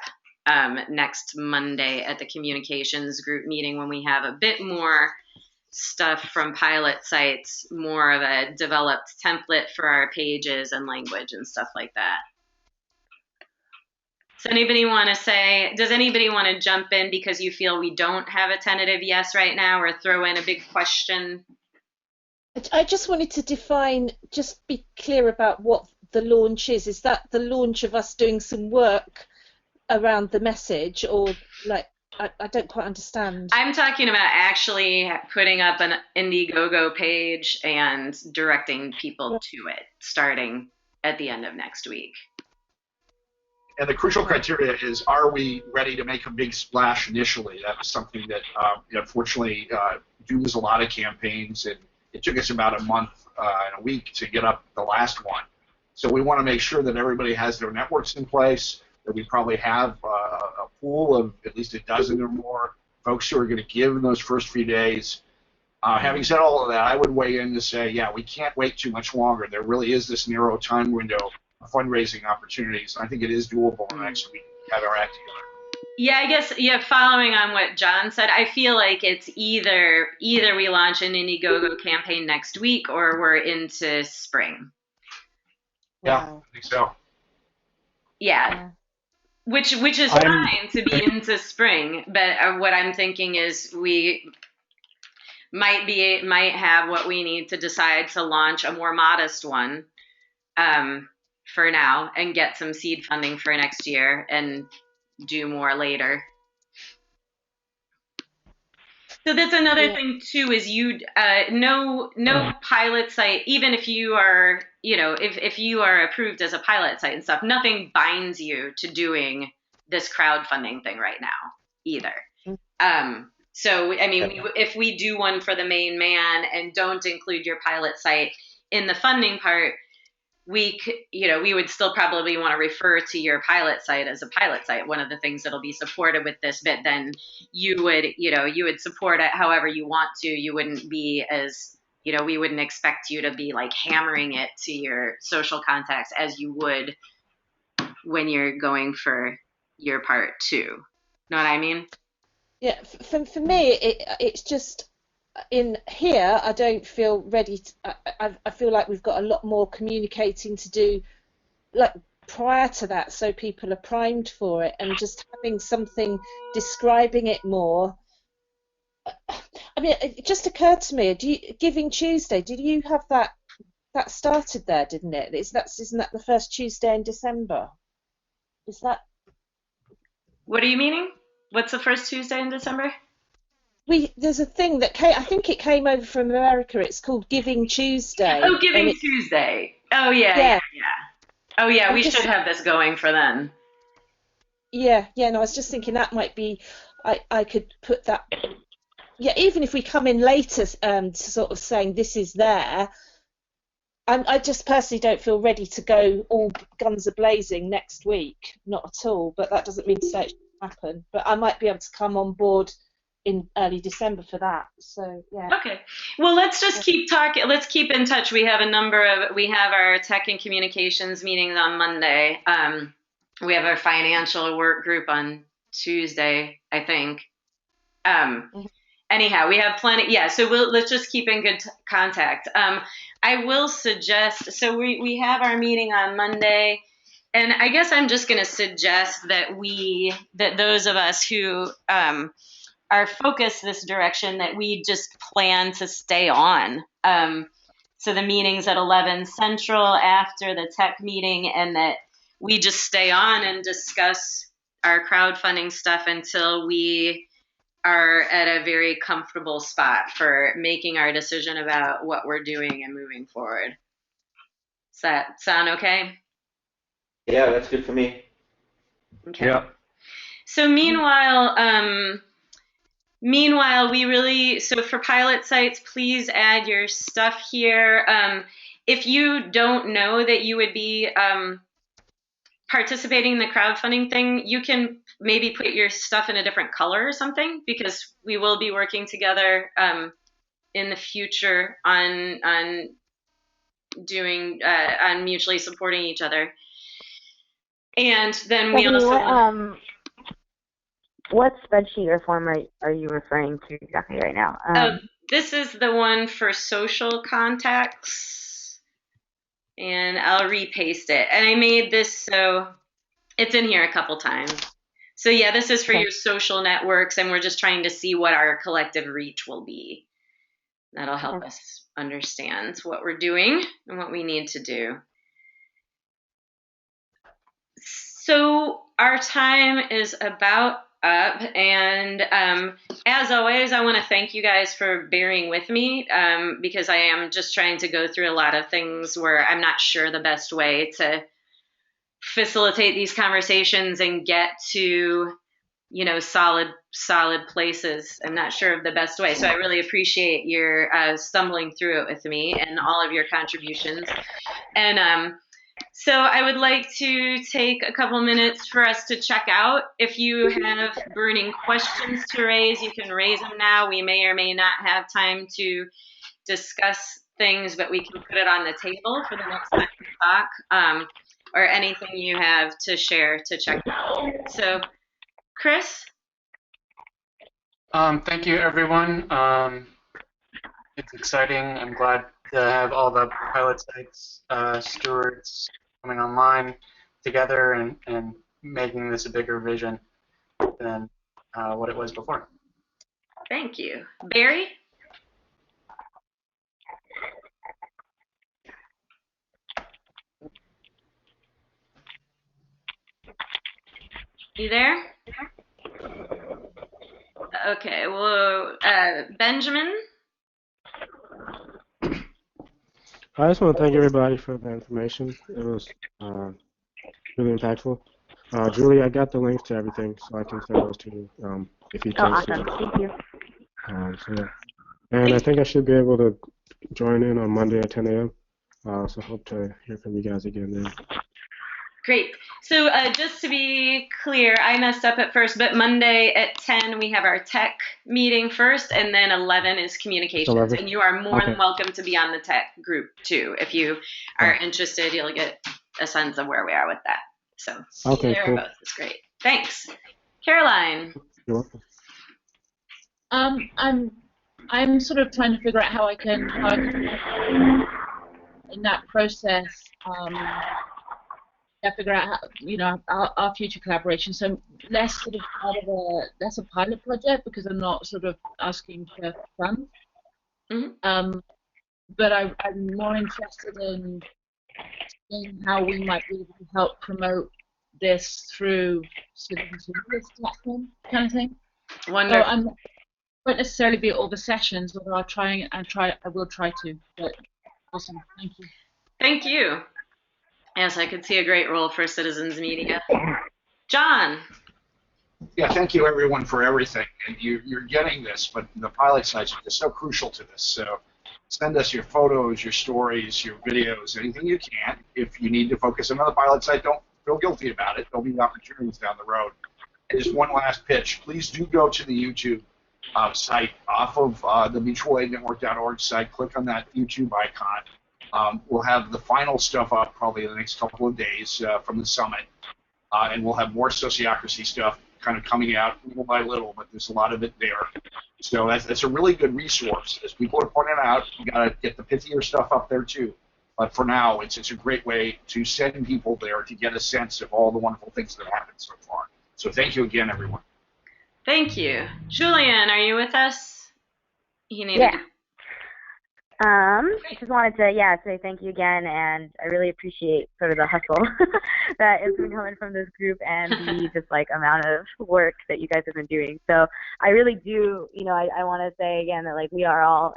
B: next Monday at the communications group meeting, when we have a bit more stuff from pilot sites, more of a developed template for our pages and language and stuff like that. Does anybody want to jump in because you feel we don't have a tentative yes right now, or throw in a big question?
K: I just wanted to just be clear about what the launch is. Is that the launch of us doing some work around the message, or like, I don't quite understand.
B: I'm talking about actually putting up an Indiegogo page and directing people to it, starting at the end of next week.
J: And the crucial criteria is, are we ready to make a big splash initially? That was something that, unfortunately, dooms a lot of campaigns, and it took us about a month and a week to get up the last one. So we want to make sure that everybody has their networks in place, that we probably have a pool of at least a dozen or more folks who are going to give in those first few days. Having said all of that, I would weigh in to say, yeah, we can't wait too much longer. There really is this narrow time window of fundraising opportunities. I think it is doable in the next week to have our act together.
B: Yeah, I guess, following on what John said, I feel like it's either we launch an Indiegogo campaign next week, or we're into spring.
J: Yeah, I think so.
B: Yeah. Which is fine to be into spring, but what I'm thinking is we might have what we need to decide to launch a more modest one for now, and get some seed funding for next year and do more later. So that's another thing too, is no pilot site, even if you are, if you are approved as a pilot site and stuff, nothing binds you to doing this crowdfunding thing right now either. So, I mean, if we do one for the main man and don't include your pilot site in the funding part, we would still probably want to refer to your pilot site as a pilot site, one of the things that'll be supported with this, but then you would support it however you want to. You wouldn't be as, we wouldn't expect you to be like hammering it to your social contacts as you would when you're going for your part too. Know what I mean?
K: Yeah, for me, it's just, in here, I don't feel ready to, I feel like we've got a lot more communicating to do, like, prior to that, so people are primed for it, and just having something describing it more. I mean, it just occurred to me, Giving Tuesday, did you have that started there, didn't it? Isn't that the first Tuesday in December? Is that?
B: What are you meaning? What's the first Tuesday in December?
K: There's a thing that I think it came over from America. It's called Giving Tuesday.
B: Oh, Giving Tuesday. Oh, yeah. Oh, yeah, we should have this going for then.
K: Yeah, no, I was just thinking that might be, I could put that, yeah, even if we come in later to sort of saying this is there, I just personally don't feel ready to go all guns a-blazing next week, not at all, but that doesn't mean to say it should happen. But I might be able to come on board in early December for that. So yeah.
B: Okay. Well, let's just keep talking. Let's keep in touch. We have our tech and communications meetings on Monday. We have our financial work group on Tuesday, I think. Anyhow, we have plenty. Yeah. So let's just keep in good contact. I will suggest. So we have our meeting on Monday, and I guess I'm just going to suggest that those of us who are focused this direction, that we just plan to stay on. So the meeting's at 11 Central after the tech meeting, and that we just stay on and discuss our crowdfunding stuff until we are at a very comfortable spot for making our decision about what we're doing and moving forward. Does that sound okay?
F: Yeah, that's good for me.
B: Okay.
E: Yeah.
B: So meanwhile, Meanwhile, so for pilot sites, please add your stuff here. If you don't know that you would be participating in the crowdfunding thing, you can maybe put your stuff in a different color or something, because we will be working together in the future on doing on mutually supporting each other. And then we also
P: what spreadsheet or form are you referring to exactly right now?
B: This is the one for social contacts, and I'll repaste it. And I made this so it's in here a couple times. So yeah, this is for your social networks, and we're just trying to see what our collective reach will be. That'll help us understand what we're doing and what we need to do. So our time is about up, and as always, I want to thank you guys for bearing with me, because I am just trying to go through a lot of things where I'm not sure the best way to facilitate these conversations and get to, you know, solid places. I'm not sure of the best way, so I really appreciate your stumbling through it with me and all of your contributions. And so I would like to take a couple minutes for us to check out. If you have burning questions to raise, you can raise them now. We may or may not have time to discuss things, but we can put it on the table for the next time we talk, or anything you have to share to check out. So, Chris?
A: Thank you, everyone. It's exciting. I'm glad to have all the pilot sites stewards coming online together and making this a bigger vision than what it was before.
B: Thank you. Barry? You there? Okay, well, Benjamin?
I: I just want to thank everybody for the information. It was really impactful. Julie, I got the links to everything, so I can send those to you if you can.
P: Awesome. Thank you.
I: So, yeah. And I think I should be able to join in on Monday at 10 a.m. So hope to hear from you guys again then.
B: Great. So just to be clear, I messed up at first, but Monday at 10 we have our tech meeting first, and then 11 is communications.
I: 11?
B: And you are more than welcome to be on the tech group too. If you are interested, you'll get a sense of where we are with that. So
I: okay,
B: there
I: cool.
B: both is great. Thanks. Caroline.
I: You're welcome.
C: I'm sort of trying to figure out how I can in that process. Figure out how, you know, our future collaboration. So less sort of less a pilot project, because I'm not sort of asking for funds.
B: Mm-hmm.
C: But I'm more interested in how we might be able to help promote this through Citizens Union platform kind of thing.
B: Wonderful.
C: So I won't necessarily be at all the sessions, although I will try to. But awesome, thank you.
B: Thank you. Yes, I could see a great role for Citizens Media. John.
J: Yeah, thank you everyone for everything. And you're getting this, but the pilot sites are just so crucial to this. So send us your photos, your stories, your videos, anything you can. If you need to focus on the pilot site, don't feel guilty about it. There'll be opportunities down the road. And just one last pitch. Please do go to the YouTube site off of the mutualaidnetwork.org site. Click on that YouTube icon. We'll have the final stuff up probably in the next couple of days from the summit, and we'll have more sociocracy stuff kind of coming out little by little, but there's a lot of it there. So that's a really good resource. As people are pointing out, you got to get the pithier stuff up there too. But for now, it's a great way to send people there to get a sense of all the wonderful things that have happened so far. So thank you again, everyone.
B: Thank you. Julian, are you with us?
P: Yeah. I just wanted to, say thank you again, and I really appreciate sort of the hustle that has been coming from this group and the just like amount of work that you guys have been doing. So I really do, I want to say again that like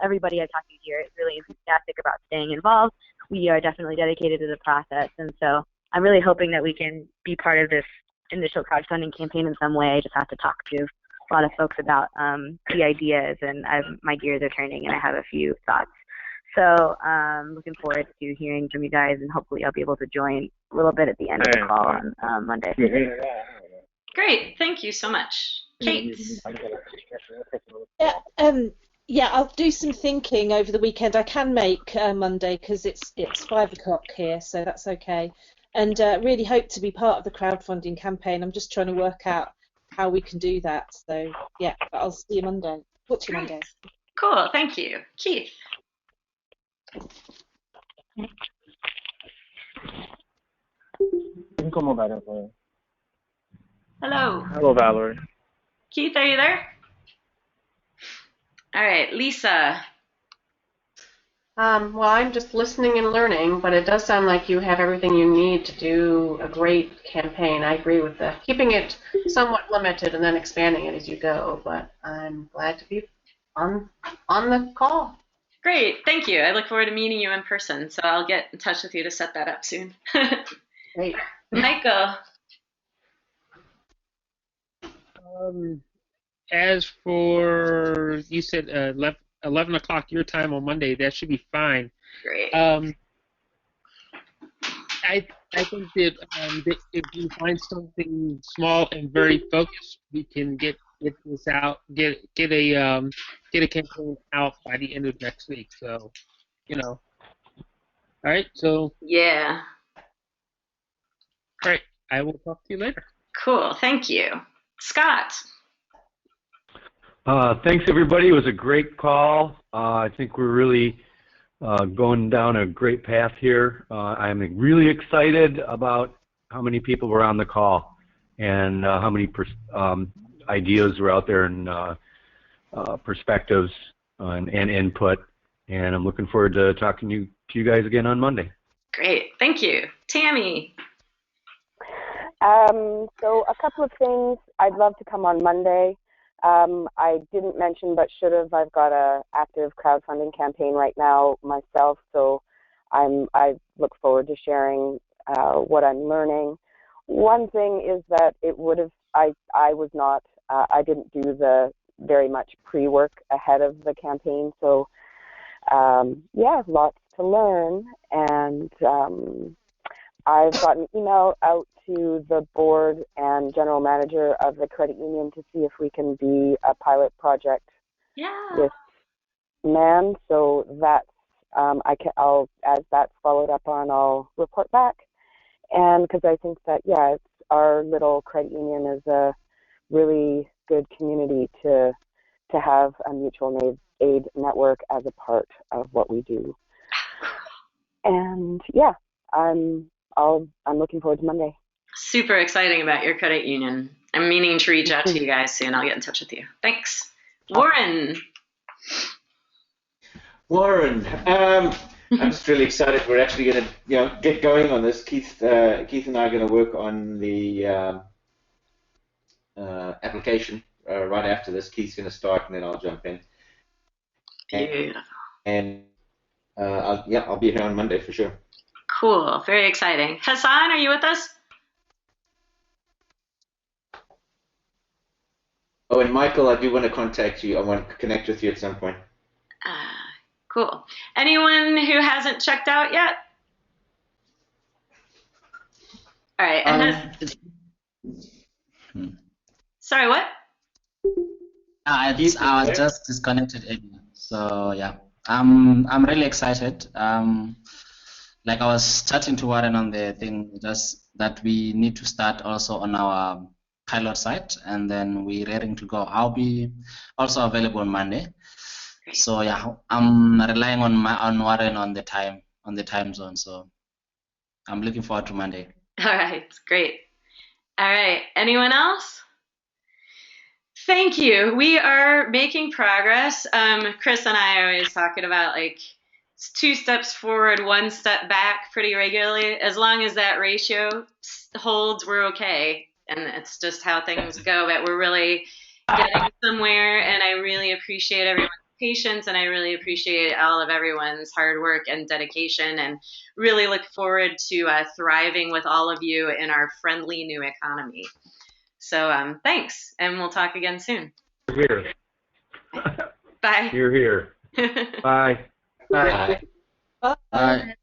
P: everybody I talked to here is really enthusiastic about staying involved. We are definitely dedicated to the process, and so I'm really hoping that we can be part of this initial crowdfunding campaign in some way. I just have to talk to a lot of folks about the ideas, and my gears are turning, and I have a few thoughts. So looking forward to hearing from you guys, and hopefully I'll be able to join a little bit at the end of the call on Monday.
B: Great, thank you so much. Kate?
K: Yeah, I'll do some thinking over the weekend. I can make Monday because it's 5 o'clock here, so that's okay. And really hope to be part of the crowdfunding campaign. I'm just trying to work out how we can do that. So yeah, but I'll see you Monday. Talk to you Monday.
B: Cool, thank you. Keith? Hello.
O: Hello, Valerie.
B: Keith, are you there? All right, Lisa.
L: Well, I'm just listening and learning, but it does sound like you have everything you need to do a great campaign. I agree with that. Keeping it somewhat limited and then expanding it as you go, but I'm glad to be on the call.
B: Great, thank you. I look forward to meeting you in person, so I'll get in touch with you to set that up soon.
L: Great.
B: Michael.
Q: As for, you said 11 o'clock your time on Monday, that should be fine.
B: Great.
Q: I think that if we find something small and very focused, we can get this out, get a campaign out by the end of next week. So, all right. So.
B: Yeah.
Q: All right. I will talk to you later.
B: Cool. Thank you, Scott.
E: Thanks, everybody. It was a great call. I think we're really going down a great path here. I'm really excited about how many people were on the call and how many ideas were out there and perspectives and input. And I'm looking forward to talking to you guys again on Monday.
B: Great. Thank you. Tammy.
M: So a couple of things. I'd love to come on Monday. I didn't mention, but should have. I've got a active crowdfunding campaign right now myself, so I look forward to sharing what I'm learning. One thing is that it would have. I was not. I didn't do the very much pre-work ahead of the campaign, so yeah, lots to learn. And I've got an email out to the board and general manager of the credit union to see if we can be a pilot project with MAN. So that's I'll as that's followed up on, I'll report back. And because I think that it's our little credit union is a really good community to have a mutual aid network as a part of what we do. And yeah, I'm looking forward to Monday.
B: Super exciting about your credit union. I'm meaning to reach out to you guys soon. I'll get in touch with you. Thanks. Warren.
F: I'm just really excited. We're actually going to get going on this. Keith and I are going to work on the application right after this. Keith's going to start, and then I'll jump in.
B: Beautiful.
F: And I'll be here on Monday for sure.
B: Cool. Very exciting. Hassan, are you with us?
F: Oh, and Michael, I do want to contact you. I want to connect with you at some point.
B: Cool. Anyone who hasn't checked out yet? All right. Sorry, what?
D: I was just disconnected earlier. So yeah, I'm really excited. Like I was chatting to Warren on the thing, just that we need to start also on our pilot site, and then we're raring to go. I'll be also available on Monday. So yeah, I'm relying on Warren on the time zone. So I'm looking forward to Monday.
B: All right, great. All right, anyone else? Thank you. We are making progress. Chris and I are always talking about it's 2 steps forward, 1 step back pretty regularly. As long as that ratio holds, we're okay. And it's just how things go. But we're really getting somewhere, and I really appreciate everyone's patience, and I really appreciate all of everyone's hard work and dedication, and really look forward to thriving with all of you in our friendly new economy. So thanks, and we'll talk again soon.
E: Here.
B: Bye.
E: You're here. Bye.
D: Bye.
K: Bye.
D: Bye.